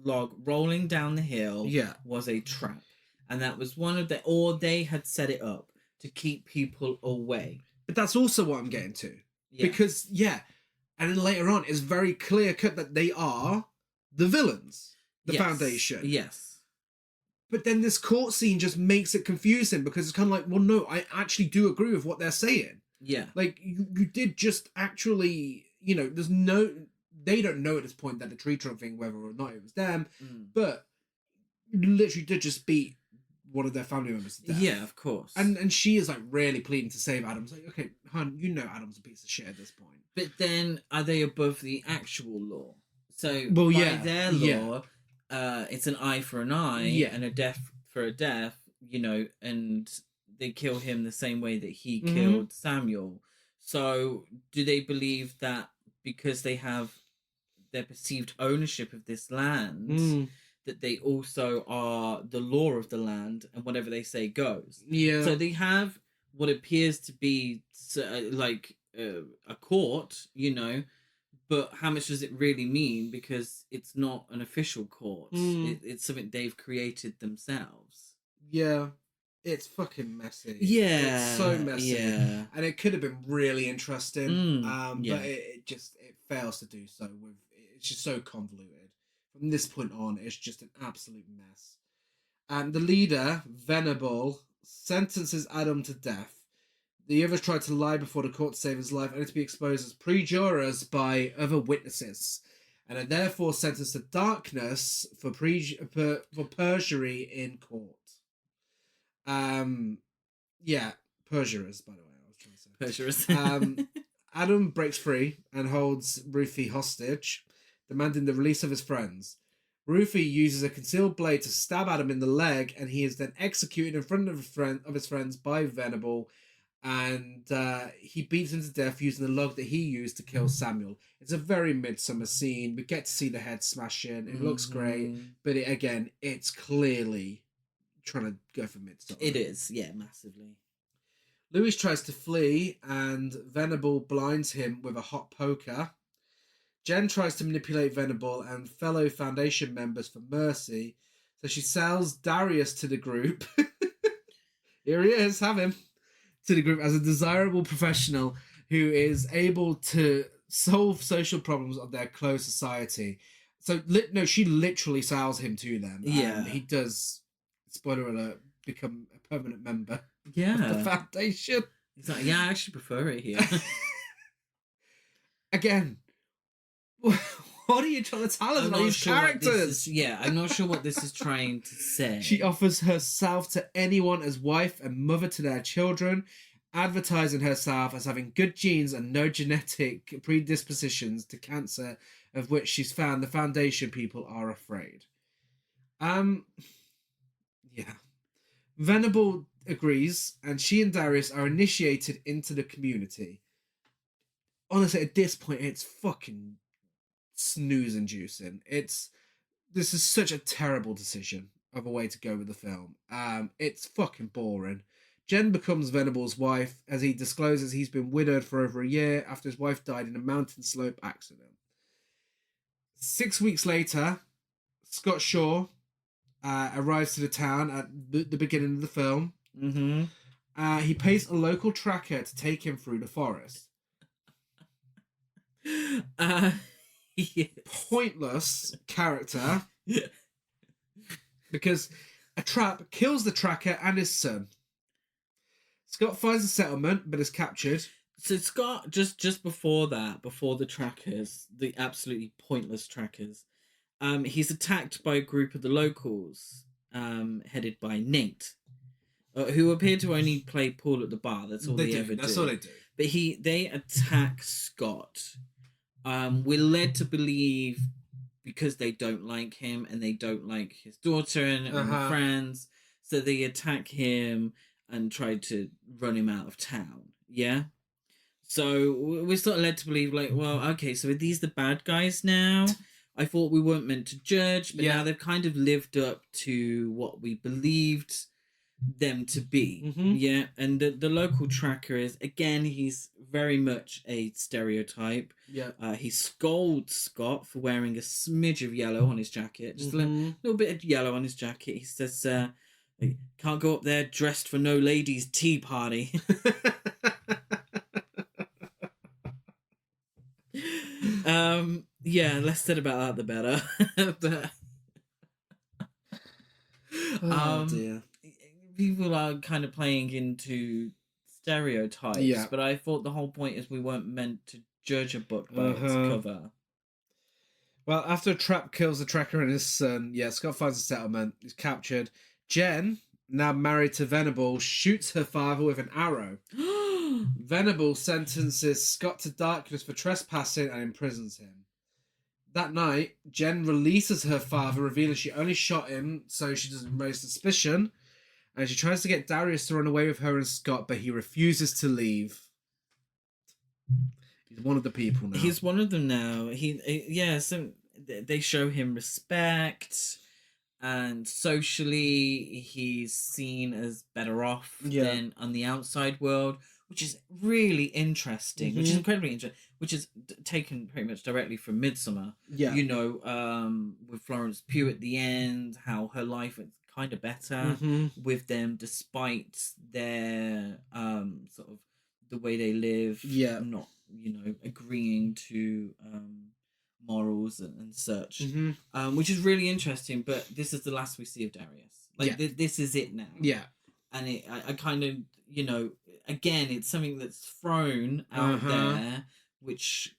log rolling down the hill was a trap. And that was or they had set it up to keep people away. But that's also what I'm getting to. Yeah. Because, and then later on, it's very clear cut that they are the villains, the Foundation. Yes. But then this court scene just makes it confusing, because it's kind of like, well, no, I actually do agree with what they're saying. Yeah. Like, you did just actually, you know, they don't know at this point that the tree trunk thing, whether or not it was them, but you literally did just beat one of their family members to death. Yeah, of course. And she is like really pleading to save Adam. It's like, okay, hon, you know Adam's a piece of shit at this point. But then are they above the actual law? So by their law, it's an eye for an eye and a death for a death, you know, and they kill him the same way that he killed Samuel. So do they believe that because they have their perceived ownership of this land, that they also are the law of the land, and whatever they say goes? Yeah. So they have what appears to be like a court, you know, but how much does it really mean? Because it's not an official court. It's something they've created themselves. Yeah. It's fucking messy. Yeah. It's so messy. Yeah. And it could have been really interesting. Yeah. But it fails to do so. It's just so convoluted. From this point on, it's just an absolute mess. And the leader, Venable, sentences Adam to death. The others tried to lie before the court to save his life, only to be exposed as pre-jurors by other witnesses, and are therefore sentenced to darkness for perjury in court. Yeah, perjurers, by the way, I was trying to say. Perjurers. Adam breaks free and holds Rufy hostage, demanding the release of his friends. Rufy uses a concealed blade to stab Adam in the leg, and he is then executed in front of his friends by Venable, and he beats him to death using the log that he used to kill Samuel. It's a very Midsummer scene. We get to see the head smashing. It looks great, but it's clearly trying to go for Midsummer. It is, yeah, massively. Louis tries to flee, and Venable blinds him with a hot poker. Jen tries to manipulate Venable and fellow Foundation members for mercy, so she sells Darius to the group. Here he is, have him. To the group as a desirable professional who is able to solve social problems of their closed society. So, she literally sells him to them. Yeah. And he does, spoiler alert, become a permanent member of Yeah. the Foundation. He's like, yeah, I actually prefer it here. Again, what are you trying to tell us about these characters? I'm not sure what this is trying to say. She offers herself to anyone as wife and mother to their children, advertising herself as having good genes and no genetic predispositions to cancer, of which she's found the Foundation people are afraid. Yeah. Venable agrees, and she and Darius are initiated into the community. Honestly, at this point, it's fucking snooze-inducing. This is such a terrible decision of a way to go with the film. It's fucking boring. Jen becomes Venable's wife as he discloses he's been widowed for over a year after his wife died in a mountain slope accident. 6 weeks later, Scott Shaw arrives to the town at the beginning of the film. Mm-hmm. He pays a local tracker to take him through the forest. Yes. Pointless character because a trap kills the tracker and his son. Scott finds a settlement but is captured. So Scott, just before the trackers, the absolutely pointless trackers, he's attacked by a group of the locals, headed by Nate, who appear to only play pool at the bar. That's all they ever do. That's all they do. But they attack Scott. We're led to believe because they don't like him and they don't like his daughter and friends, so they attack him and try to run him out of town. Yeah. So we're sort of led to believe, like, well, okay, so are these the bad guys now? I thought we weren't meant to judge, but now they've kind of lived up to what we believed them to be. Yeah. And the local tracker is, again, he's very much a stereotype. Yeah. He scolds Scott for wearing a smidge of yellow on his jacket, just a little bit of yellow on his jacket. He says, can't go up there dressed for no ladies' tea party. Yeah, less said about that the better. But dear. people are kind of playing into stereotypes, but I thought the whole point is we weren't meant to judge a book by its cover. Well, after a trap kills the tracker and his son, Scott finds a settlement. He's captured. Jen, now married to Venable, shoots her father with an arrow. Venable sentences Scott to darkness for trespassing and imprisons him. That night, Jen releases her father, revealing she only shot him so she doesn't raise suspicion. And she tries to get Darius to run away with her and Scott, but he refuses to leave. He's one of the people now. He's one of them now. So they show him respect, and socially he's seen as better off than on the outside world, which is really interesting, which is Mhm. incredibly interesting, which is taken pretty much directly from Midsummer. Yeah. You know, with Florence Pugh at the end, how her life was kind of better Mhm. with them despite their sort of the way they live, Yeah. not, you know, agreeing to morals and such. Mhm. Which is really interesting, but this is the last we see of Darius. Like Yeah. this is it now. Yeah. And I kind of, you know, again, it's something that's thrown out Uh-huh. there, which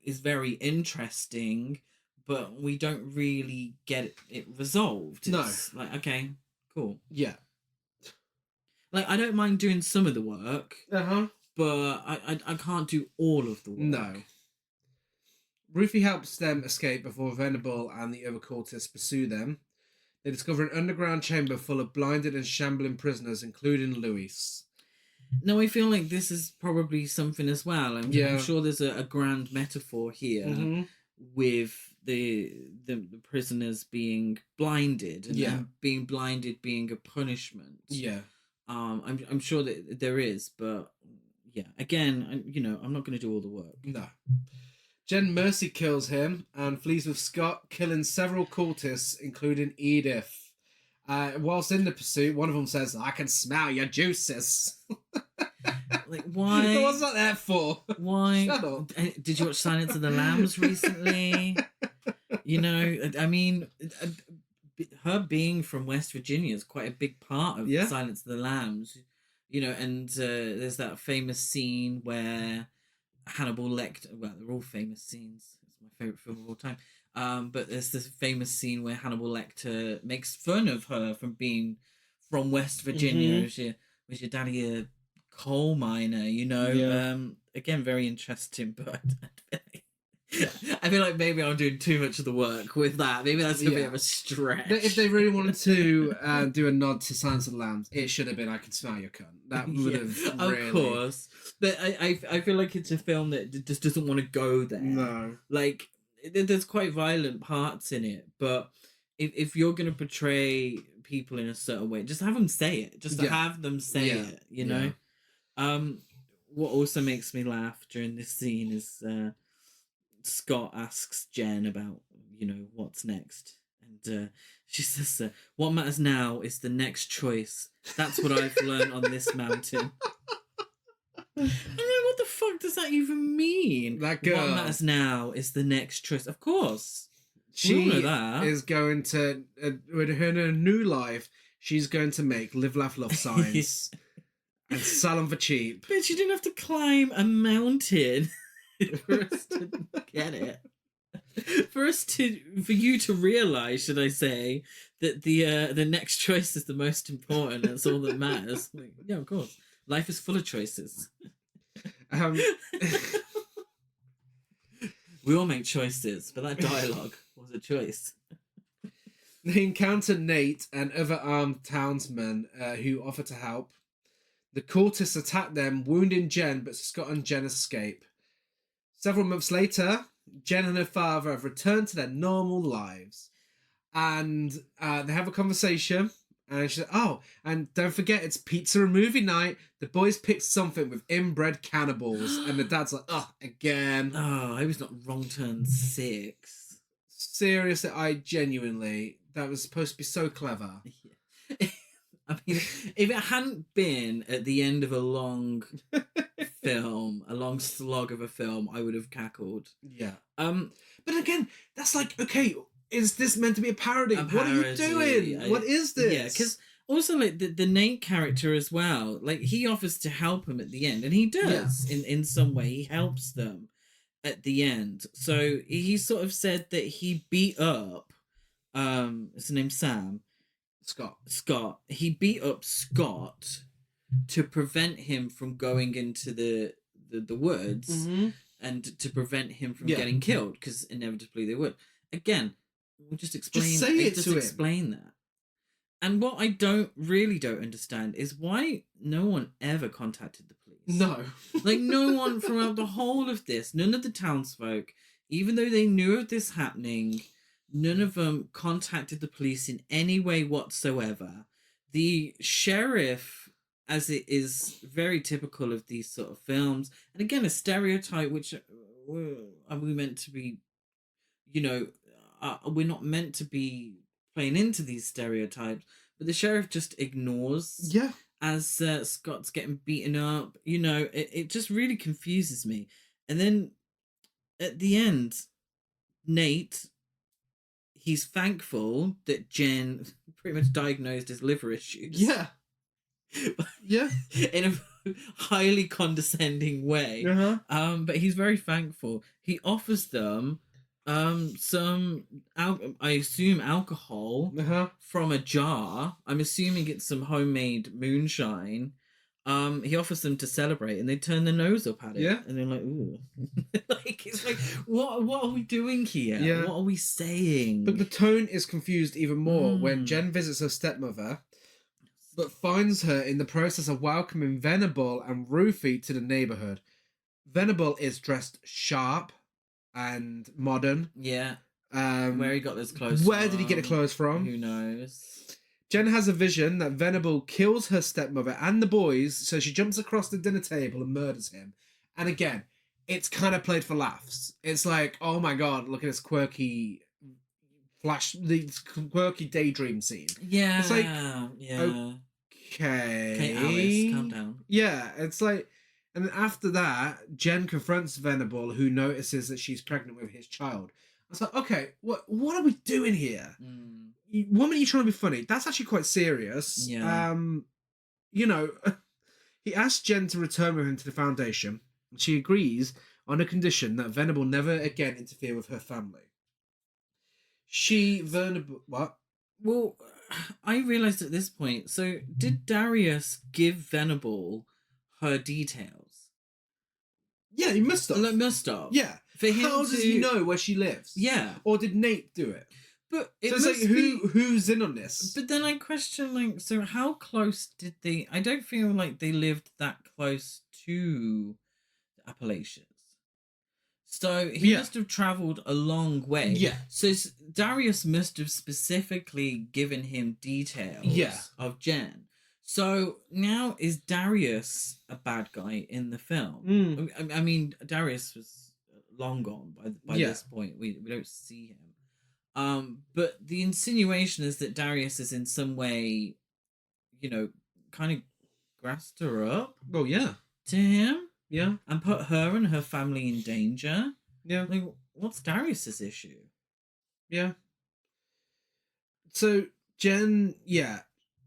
is very interesting, but we don't really get it resolved. No. It's like, okay, cool. Yeah. Like, I don't mind doing some of the work, Uh-huh. but I can't do all of the work. No. Rufy helps them escape before Venable and the other cultists pursue them. They discover an underground chamber full of blinded and shambling prisoners, including Luis. No, I feel like this is probably something as well. Yeah. I'm sure there's a grand metaphor here Mhm. with the prisoners being blinded and, Yeah. and being blinded being a punishment. Yeah. I'm sure that there is, but yeah, again, I'm not going to do all the work. No. Jen Mercy kills him and flees with Scott, killing several cultists, including Edith. Whilst in the pursuit, one of them says, "I can smell your juices." Like, why? What's that there for? Why? Shut up. Did you watch Silence of the Lambs recently? You know, I mean, her being from West Virginia is quite a big part of Yeah. Silence of the Lambs. You know, and there's that famous scene where Hannibal Lecter. Well, they're all famous scenes. It's my favorite film of all time. But there's this famous scene where Hannibal Lecter makes fun of her from being from West Virginia. Was your daddy a coal miner? You know. Yeah. Again, very interesting, but I feel like maybe I'm doing too much of the work with that. Maybe that's a bit Yeah. of a stretch. But if they really wanted to do a nod to Silence of the Lambs, it should have been "I can smell your cunt." That would Yeah, have of really... course. But I feel like it's a film that just doesn't want to go there. No. Like, there's quite violent parts in it, but if you're going to portray people in a certain way, just have them say it. Just Yeah. have them say Yeah. it, you know? What also makes me laugh during this scene is Scott asks Jen about, you know, what's next. And she says, "What matters now is the next choice. That's what I've learned on this mountain." I'm like, what the fuck does that even mean? That girl. What matters now is the next choice. Of course. We all She know that. is going to, with her new life, she's going to make live, laugh, love signs and sell them for cheap. But she didn't have to climb a mountain for us to get it. For you to realise, should I say, that the next choice is the most important. That's all that matters. Like, yeah, of course. Life is full of choices. We all make choices, but that dialogue was a choice. They encounter Nate and other armed townsmen who offer to help. The cultists attack them, wounding Jen, but Scott and Jen escape. Several months later, Jen and her father have returned to their normal lives. And they have a conversation. And she said, "Oh, and don't forget, it's pizza and movie night. The boys picked something with inbred cannibals." And the dad's like, "Oh, again." Oh, I was not wrong turn 6. Seriously, I genuinely, that was supposed to be so clever. I mean, if it hadn't been at the end of a long film, a long slog of a film, I would have cackled. Yeah. But again, that's like, okay, is this meant to be a parody? What are you doing? What is this? Yeah, because also like the Nate character as well, like he offers to help him at the end, and he does in some way. He helps them at the end. So he sort of said that he beat up his name's Sam. Scott. He beat up Scott to prevent him from going into the woods and to prevent him from getting killed, because inevitably they would. Again, we'll just explain. Just say it to him. Explain that. And what I don't understand is why no one ever contacted the police. No. Like, no one throughout the whole of this, none of the townsfolk, even though they knew of this happening, none of them contacted the police in any way whatsoever. The sheriff as it is very typical of these sort of films. And again, a stereotype which are we meant to be, you know, we're not meant to be playing into these stereotypes, but the sheriff just ignores. Yeah. As Scott's getting beaten up, you know, it just really confuses me. And then at the end, Nate, he's thankful that Jen pretty much diagnosed his liver issues. Yeah. Yeah. In a highly condescending way. Uh-huh. But he's very thankful. He offers them some I assume alcohol Uh-huh. from a jar. I'm assuming it's some homemade moonshine. He offers them to celebrate, and they turn their nose up at it. Yeah. And they're like, "Ooh," like it's like, what are we doing here? Yeah. What are we saying? But the tone is confused even more when Mm. Jen visits her stepmother, but finds her in the process of welcoming Venable and Rufy to the neighborhood. Venable is dressed sharp and modern. Yeah, Where where he got those clothes? Where did he get the clothes from? Who knows? Jen has a vision that Venable kills her stepmother and the boys, so she jumps across the dinner table and murders him. And again, it's kind of played for laughs. It's like, oh my god, look at this quirky quirky daydream scene. Yeah, It's like, yeah. Okay. Okay, Alice, calm down. Yeah, it's like, and then after that, Jen confronts Venable, who notices that she's pregnant with his child. I was like, okay, what are we doing here? One minute you're trying to be funny, that's actually quite serious. Yeah. You know, he asks Jen to return with him to the Foundation. She agrees on a condition that Venable never again interfere with her family. What? Well, I realised at this point, so did Darius give Venable her details? Yeah, he must have. Must have. Yeah. For him How does he know where she lives? Yeah. Or did Nate do it? But it So it's must like, be... who's in on this? But then I question, like, so how close did they... I don't feel like they lived that close to the Appalachians. So he must have travelled a long way. Yeah. So Darius must have specifically given him details of Jen. So now is Darius a bad guy in the film? I mean, Darius was long gone by this point. We don't see him. But the insinuation is that Darius is in some way, you know, kind of grassed her up. Oh, yeah. To him. Yeah. And put her and her family in danger. Yeah. Like, what's Darius's issue? Yeah. So Jen,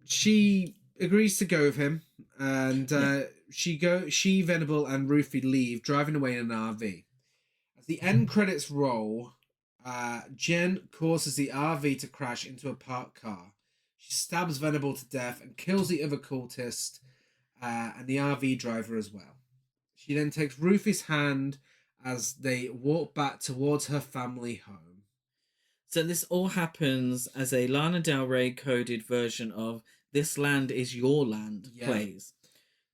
she agrees to go with him, and she, Venable, and Rufy leave, driving away in an RV. As the end credits roll, Jen causes the RV to crash into a parked car. She stabs Venable to death and kills the other cultist and the RV driver as well. She then takes Rufy's hand as they walk back towards her family home. So this all happens as a Lana Del Rey coded version of This Land Is Your Land plays.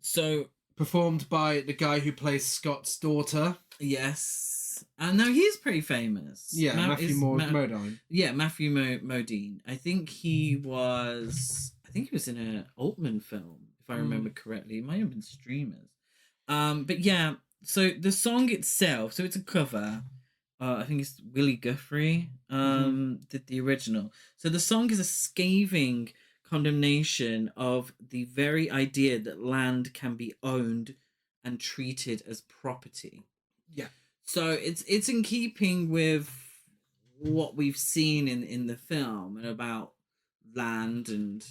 So performed by the guy who plays Scott's daughter. Yes. And now he's pretty famous. Yeah, Matthew Modine. Yeah, Matthew Modine. I think he was in an Altman film, if I remember correctly. It might have been Streamers. But yeah, so the song itself, so it's a cover. I think it's Willie Guthrie did the original. So the song is a scathing condemnation of the very idea that land can be owned and treated as property. Yeah. So it's in keeping with what we've seen in the film and about land and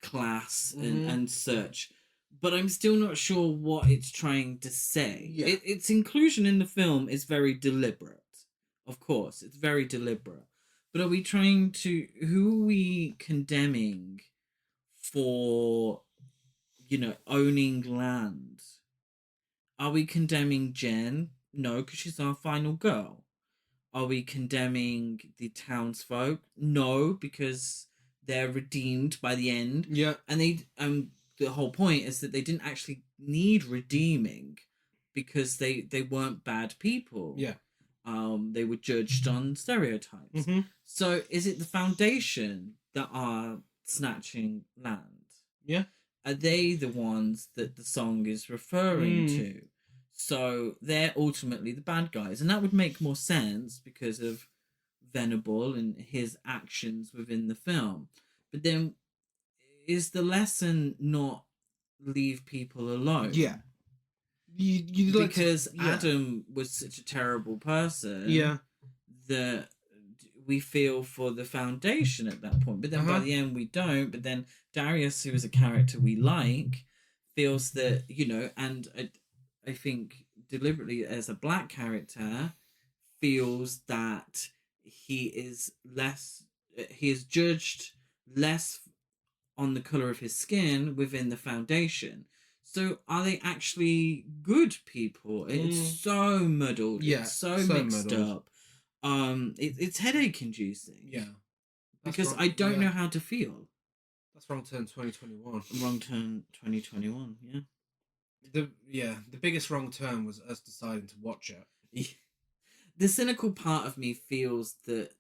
class and such. But I'm still not sure what it's trying to say. Yeah. Its inclusion in the film is very deliberate. Of course, it's very deliberate. But are we trying to... Who are we condemning for, you know, owning land? Are we condemning Jen? No, because she's our final girl. Are we condemning the townsfolk? No, because they're redeemed by the end. Yeah. And the whole point is that they didn't actually need redeeming because they weren't bad people. Yeah. They were judged on stereotypes. So is it the Foundation that are snatching land? Yeah. are they the ones that the song is referring to? So they're ultimately the bad guys, and that would make more sense because of Venable and his actions within the film. But then, is the lesson not leave people alone? Yeah. You like Because Adam was such a terrible person that we feel for the Foundation at that point. But then by the end we don't. But then Darius, who is a character we like, feels that, and I think deliberately as a black character, feels that he is judged less on the color of his skin within the Foundation. So are they actually good people? It's so muddled. Yeah, It's so so mixed muddled. up. It's headache inducing. Yeah. Because I don't know how to feel. That's Wrong Turn 2021. Wrong Turn 2021, yeah. The biggest wrong turn was us deciding to watch it. The cynical part of me feels that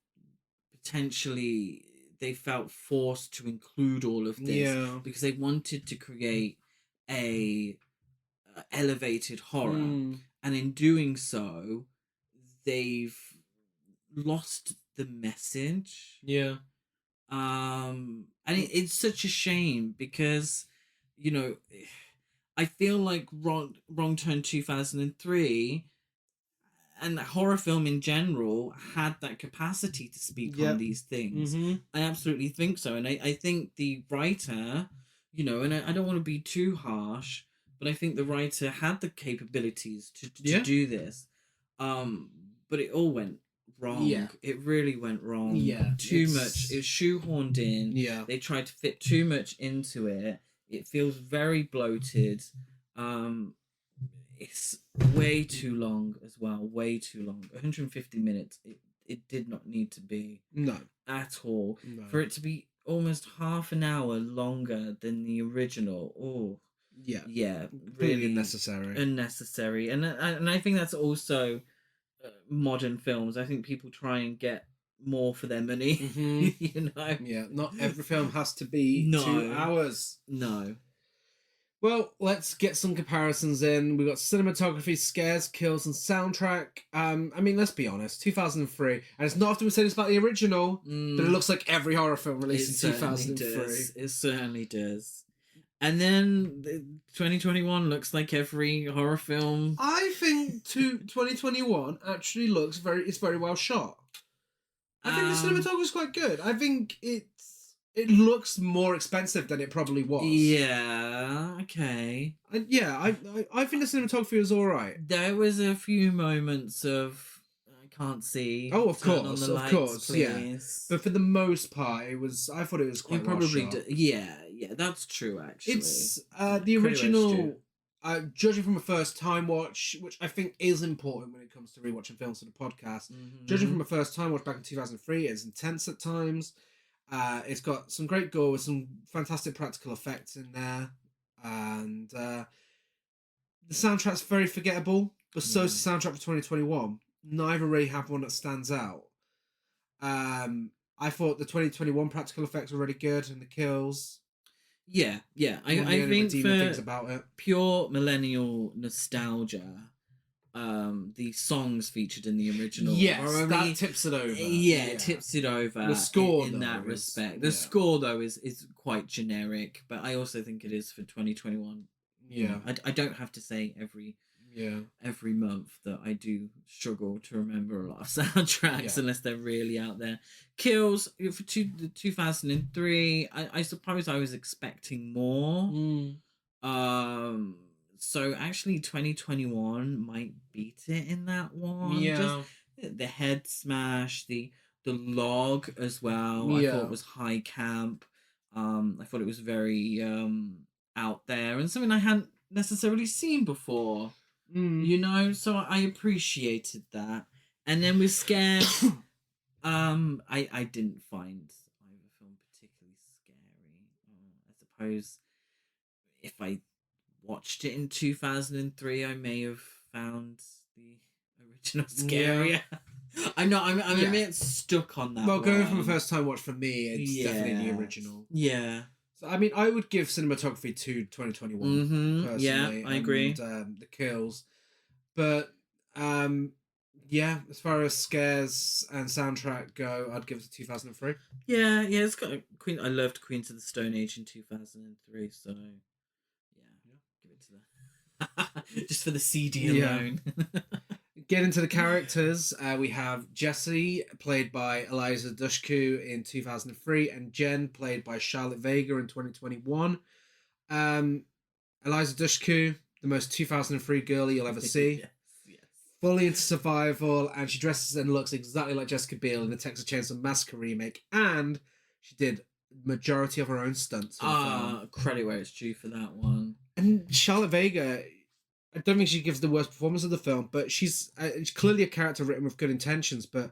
potentially they felt forced to include all of this because they wanted to create a elevated horror, and in doing so they've lost the message. And it's such a shame because I feel like Wrong Turn 2003 and horror film in general had that capacity to speak on these things. I absolutely think so. And I think the writer, and I don't want to be too harsh, but I think the writer had the capabilities to do this. But it all went wrong. It really went wrong. Too much. It was shoehorned in. They tried to fit too much into it. It feels very bloated. It's way too long as well. Way too long. 150 minutes. It did not need to be. No. At all. No. For it to be almost half an hour longer than the original. Oh. Yeah. Really unnecessary. And I think that's also modern films. I think people try and get more for their money. Yeah, not every film has to be 2 hours. No. Well, let's get some comparisons in. We've got cinematography, scares, kills, and soundtrack. I mean, let's be honest, 2003, and it's not often we say this about the original, but it looks like every horror film released in 2003. It certainly does. And then 2021 looks like every horror film. I think 2021 actually looks very well shot. I think the cinematography is quite good. I think it looks more expensive than it probably was. Yeah, okay. And I think the cinematography was all right. There was a few moments of I can't see. Oh, of Turn course, on the of lights, course, please. yeah. But for the most part, I thought it was quite well shot. Yeah, that's true. Actually, it's the original. Judging from a first time watch, which I think is important when it comes to rewatching films for the podcast. Judging from a first time watch back in 2003, it's intense at times. It's got some great gore with some fantastic practical effects in there, and the soundtrack's very forgettable. But so is the soundtrack for 2021. Neither really have one that stands out. I thought the 2021 practical effects were really good, and the kills. Yeah. I think for things about it. Pure millennial nostalgia, the songs featured in the original. Yes, that tips it over. Yeah, it tips it over. The score, in that respect. The score, though, is quite generic, but I also think it is for 2021. Yeah. I don't have to say every month that I do struggle to remember a lot of soundtracks unless they're really out there. Kills for 2003. I suppose I was expecting more. So actually 2021 might beat it in that one. Just the head smash, the log as well. I thought was high camp. I thought it was very out there and something I hadn't necessarily seen before. So I appreciated that. And then with Scares, I didn't find either film particularly scary. I suppose if I watched it in 2003, I may have found the original scarier. I'm a bit stuck on that. Well, going from a first time watch for me, it's definitely the original. Yeah. So, I mean, I would give cinematography to 2021. Personally, Yeah, I agree. And the kills, but yeah, as far as scares and soundtrack go, I'd give it to 2003. Yeah, it's got Queen. I loved Queens of the Stone Age in 2003, so yeah, give it to that. Just for the CD Yeah. alone. Get into the characters. We have Jessie, played by Eliza Dushku in 2003, and Jen, played by Charlotte Vega in 2021. Eliza Dushku, the most 2003 girl you'll ever see. Yes. Fully into survival, and she dresses and looks exactly like Jessica Biel in the Texas Chainsaw Massacre remake, and she did majority of her own stunts for the film. Credit where it's due for that one. And Charlotte Vega, I don't think she gives the worst performance of the film, but she's clearly a character written with good intentions, but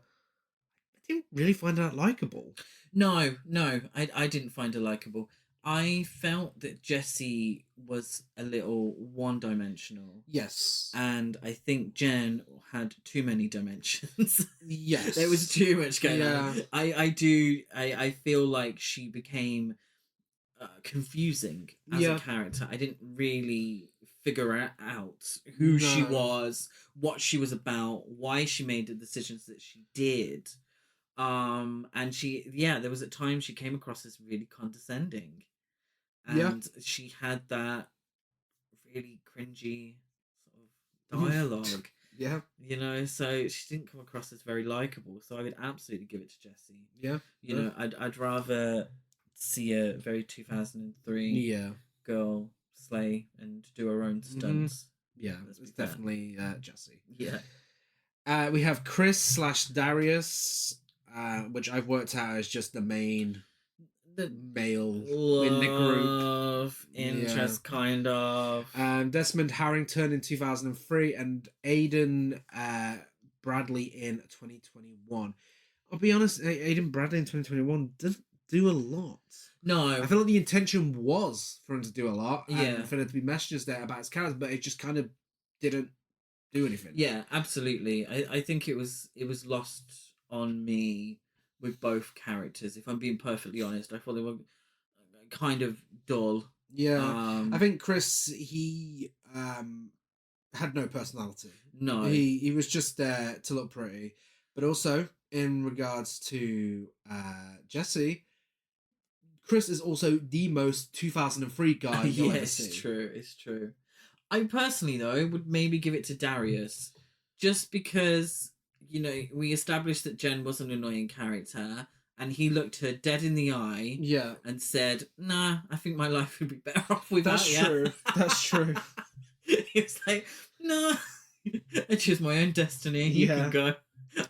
I didn't really find her likable. No, I didn't find her likable. I felt that Jessie was a little one-dimensional. Yes. And I think Jen had too many dimensions. Yes. There was too much going Yeah. on. I feel like she became confusing as a character. I didn't really figure out who she was, what she was about, why she made the decisions that she did. And there was a time she came across as really condescending. And she had that really cringy sort of dialogue. Yeah. You know, so she didn't come across as very likable. So I would absolutely give it to Jessie. Yeah. You know, I'd rather see a very 2003 girl slay and do her own stunts. Yeah, it's definitely Jessie. Yeah. We have Chris / Darius, which I've worked out as just the main male in the group. Interest, kind of. Desmond Harrington in 2003 and Aidan Bradley in 2021. I'll be honest, Aidan Bradley in 2021 doesn't do a lot. No. I feel like the intention was for him to do a lot Yeah. and for there to be messages there about his character, but it just kind of didn't do anything. Yeah, absolutely. I think it was lost on me with both characters. If I'm being perfectly honest, I thought they were kind of dull. Yeah, I think Chris, he had no personality. No, he was just there to look pretty. But also, in regards to Jessie, Chris is also the most 2003 guy you'll ever see. It's true. I personally, though, would maybe give it to Darius, just because, you know, we established that Jen was an annoying character, and he looked her dead in the eye, and said, "Nah, I think my life would be better off without you." That's true. That's true. He was like, "Nah, I choose my own destiny. You can go.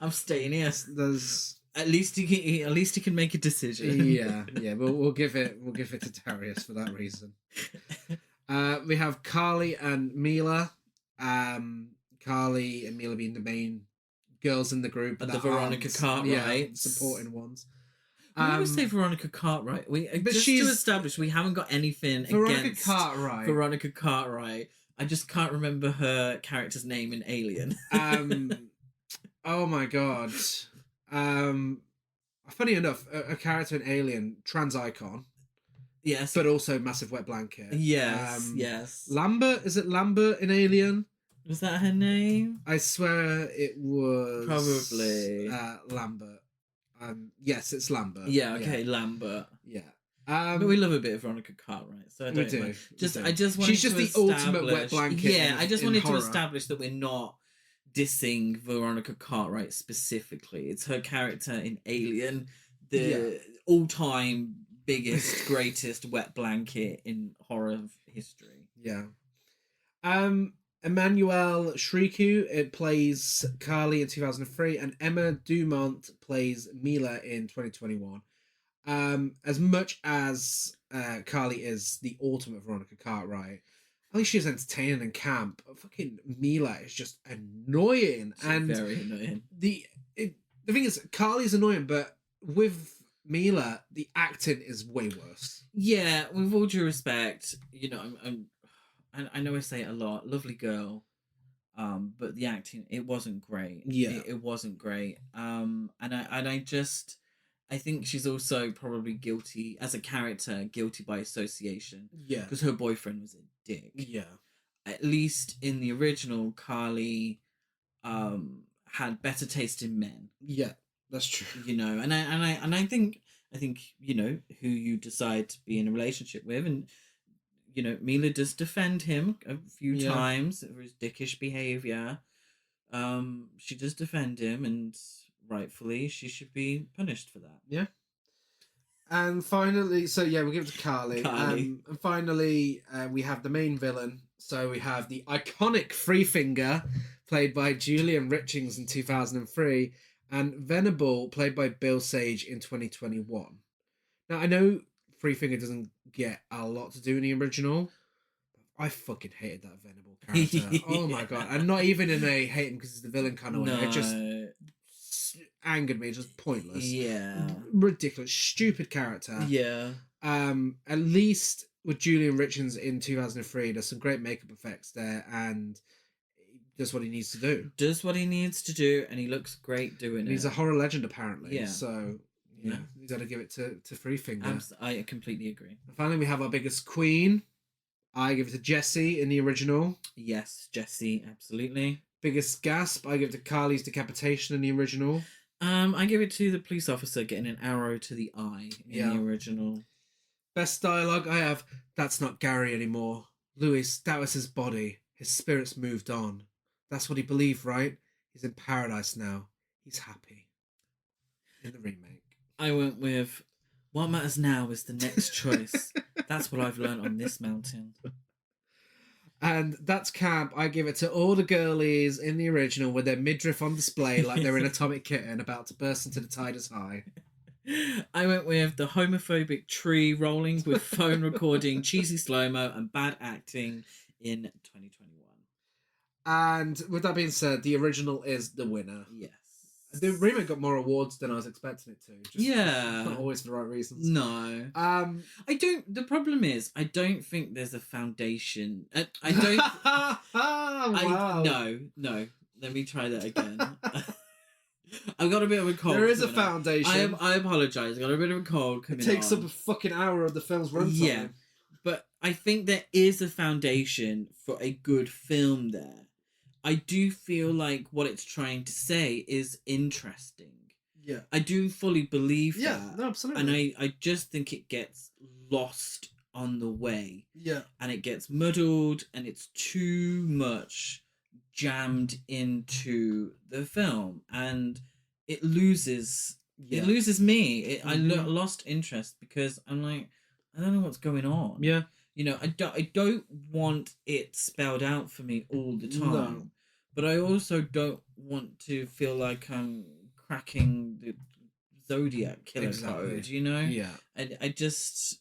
I'm staying here." There's at least he can make a decision. Yeah. We'll give it to Darius for that reason. We have Carly and Mila. Carly and Mila being the main girls in the group. And the Veronica Cartwright. Supporting ones. We always say Veronica Cartwright. To establish, we haven't got anything against Veronica Cartwright. I just can't remember her character's name in Alien. Oh my god. Funny enough, a character in Alien, trans icon. Yes. But also massive wet blanket. Yes. Lambert, is it Lambert in Alien? Was that her name? I swear it was probably Lambert. Yes, it's Lambert. Yeah, okay, Lambert. Yeah. But we love a bit of Veronica Cartwright, so I don't do. Mind. I just wanted She's just the ultimate wet blanket. Yeah, I just wanted horror. to establish that we're not dissing Veronica Cartwright specifically. It's her character in Alien, the all-time biggest, greatest wet blanket in horror history. Yeah. Emmanuel Shriku, it plays Carly in 2003, and Emma Dumont plays Mila in 2021. As much as Carly is the ultimate Veronica Cartwright, I think she's entertaining and camp. Fucking Mila is just annoying. She's very annoying. The thing is, Carly's annoying, but with Mila, the acting is way worse. Yeah, with all due respect, you know, I know I say it a lot. Lovely girl, but the acting, it wasn't great. Yeah, it wasn't great. And I just I think she's also probably guilty as a character, guilty by association. Yeah. Because her boyfriend was a dick. Yeah. At least in the original, Carly had better taste in men. Yeah. That's true. You know, and I think you know who you decide to be in a relationship with, and you know Mila does defend him a few times for his dickish behavior. She does defend him, and rightfully she should be punished for that. Yeah. And finally, so yeah, we'll give it to Carly. And finally, we have the main villain. So we have the iconic Free Finger, played by Julian Richings in 2003, and Venable, played by Bill Sage in 2021. Now, I know Free Finger doesn't get a lot to do in the original. I fucking hated that Venable character. Oh my god. And not even in a hate him because he's the villain kind of way. It just angered me, just pointless. Yeah. Ridiculous, stupid character. Yeah. At least with Julian Richards in 2003, there's some great makeup effects there, and he does what he needs to do. Does what he needs to do, and he looks great doing And it. he's a horror legend, apparently. Yeah. So, yeah, you got to give it to Free Finger. I completely agree. And finally, we have our biggest queen. I give it to Jessie in the original. Yes, Jessie, absolutely. Biggest gasp, I give it to Carly's decapitation in the original. I give it to the police officer getting an arrow to the eye in the original. Best dialogue, I have, that's not Gary anymore. Louis, that was his body. His spirit's moved on. That's what he believed, right? He's in paradise now. He's happy. In the remake. I went with, what matters now is the next choice. That's what I've learned on this mountain. And that's camp. I give it to all the girlies in the original with their midriff on display like they're in Atomic Kitten about to burst into the tide is high. I went with the homophobic tree rolling with phone recording, cheesy slow-mo and bad acting in 2021. And with that being said, the original is the winner. Yes. The remake got more awards than I was expecting it to. Just not always for the right reasons. No. The problem is, I don't think there's a foundation. I don't. Wow. No. Let me try that again. I've got a bit of a cold. There is a foundation. I apologise. I got a bit of a cold coming on. It takes up a fucking hour of the film's runtime. Yeah. But I think there is a foundation for a good film there. I do feel like what it's trying to say is interesting. Yeah. I do fully believe that. Yeah, no, absolutely. And I just think it gets lost on the way. Yeah. And it gets muddled and it's too much jammed into the film. And it loses me. I lost interest because I'm like, I don't know what's going on. Yeah. You know, I don't want it spelled out for me all the time. No. But I also don't want to feel like I'm cracking the Zodiac killer code, you know? Yeah. I just,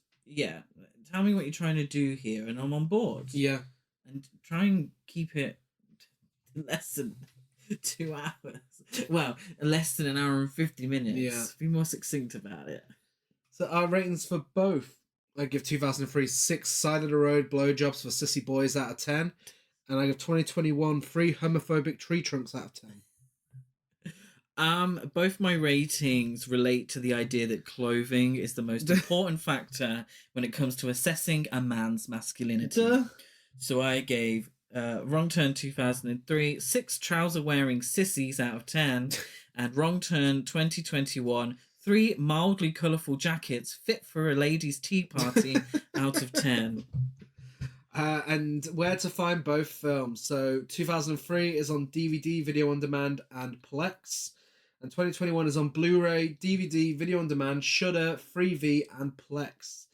tell me what you're trying to do here and I'm on board. Yeah. And try and keep it less than 2 hours. Well, less than an hour and 50 minutes. Yeah. Be more succinct about it. So our ratings for both, I give 2003 6 Side of the Road blowjobs for sissy boys out of 10. And I give 2021 3 homophobic tree trunks out of 10. Both my ratings relate to the idea that clothing is the most important factor when it comes to assessing a man's masculinity. Duh. So I gave Wrong Turn 2003 6 trouser-wearing sissies out of 10, and Wrong Turn 2021 3 mildly colourful jackets fit for a ladies' tea party out of 10. And where to find both films. So 2003 is on DVD, video on demand, and Plex. And 2021 is on Blu-ray, DVD, video on demand, Shudder, Freevee, and Plex.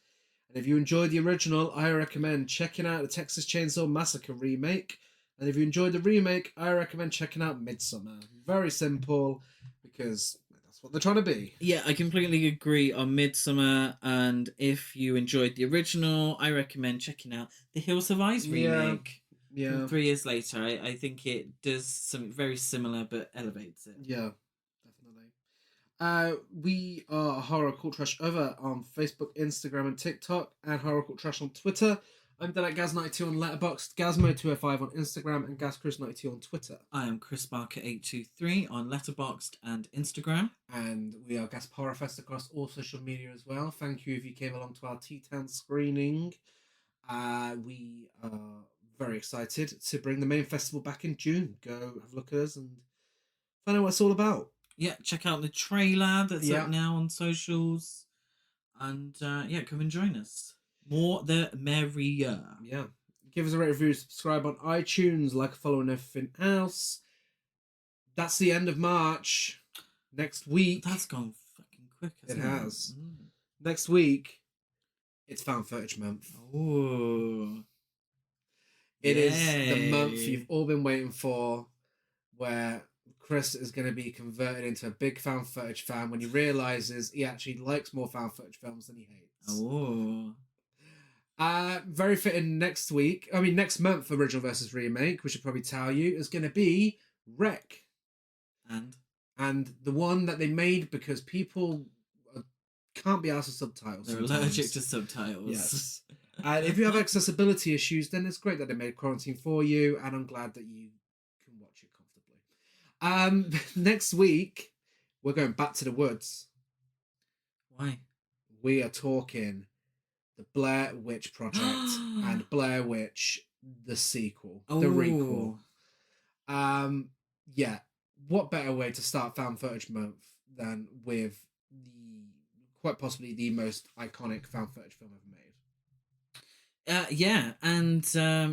And if you enjoyed the original, I recommend checking out the Texas Chainsaw Massacre remake. And if you enjoyed the remake, I recommend checking out Midsommar. Very simple, because that's what they're trying to be. Yeah, I completely agree on Midsommar. And if you enjoyed the original, I recommend checking out the Hills of Ice remake. Yeah. 3 years later, I think it does something very similar, but elevates it. Yeah, definitely. We are Horror Cult Trash over on Facebook, Instagram, and TikTok, and Horror Cult Trash on Twitter. I'm Dead at Gaz92 on Letterboxd, Gazmo205 on Instagram, and GazChris92 on Twitter. I am Chris Barker823 on Letterboxd and Instagram. And we are Gasp Horror Fest across all social media as well. Thank you if you came along to our T-Town screening. We are very excited to bring the main festival back in June. Go have a look at us and find out what it's all about. Yeah, check out the trailer that's up now on socials. And come and join us. More the merrier. Yeah. Give us a rate, review, subscribe on iTunes, like, follow, and everything else. That's the end of March. Next week. That's gone fucking quick, hasn't it? It has. Next week, it's Found Footage Month. Oh. It is the month you've all been waiting for, where Chris is going to be converted into a big found footage fan when he realizes he actually likes more found footage films than he hates. Oh. Very fitting next month, original versus remake, we should probably tell you, is going to be Wreck. And the one that they made because people can't be asked for subtitles. They're allergic to subtitles. Yes. And if you have accessibility issues, then it's great that they made Quarantine for you, and I'm glad that you can watch it comfortably. Next week, we're going back to the woods. Why? We are talking the Blair Witch Project and Blair Witch, the sequel, the requel. What better way to start Found Footage Month than with quite possibly the most iconic found footage film ever made.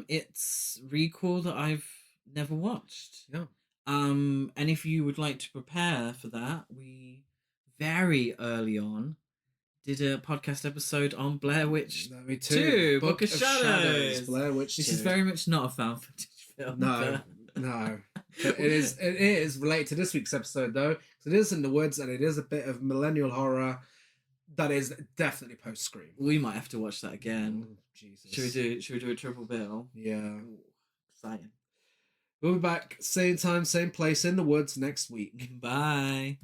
It's requel that I've never watched. Yeah. And if you would like to prepare for that, we very early on did a podcast episode on Blair Witch 2, Book of Shadows. Blair Witch 2. This is very much not a found footage film. No. But it is related to this week's episode though, because it is in the woods and it is a bit of millennial horror that is definitely post Scream. We might have to watch that again. Oh, Jesus. Should we do a triple bill? Yeah. Ooh, exciting. We'll be back same time, same place in the woods next week. Bye.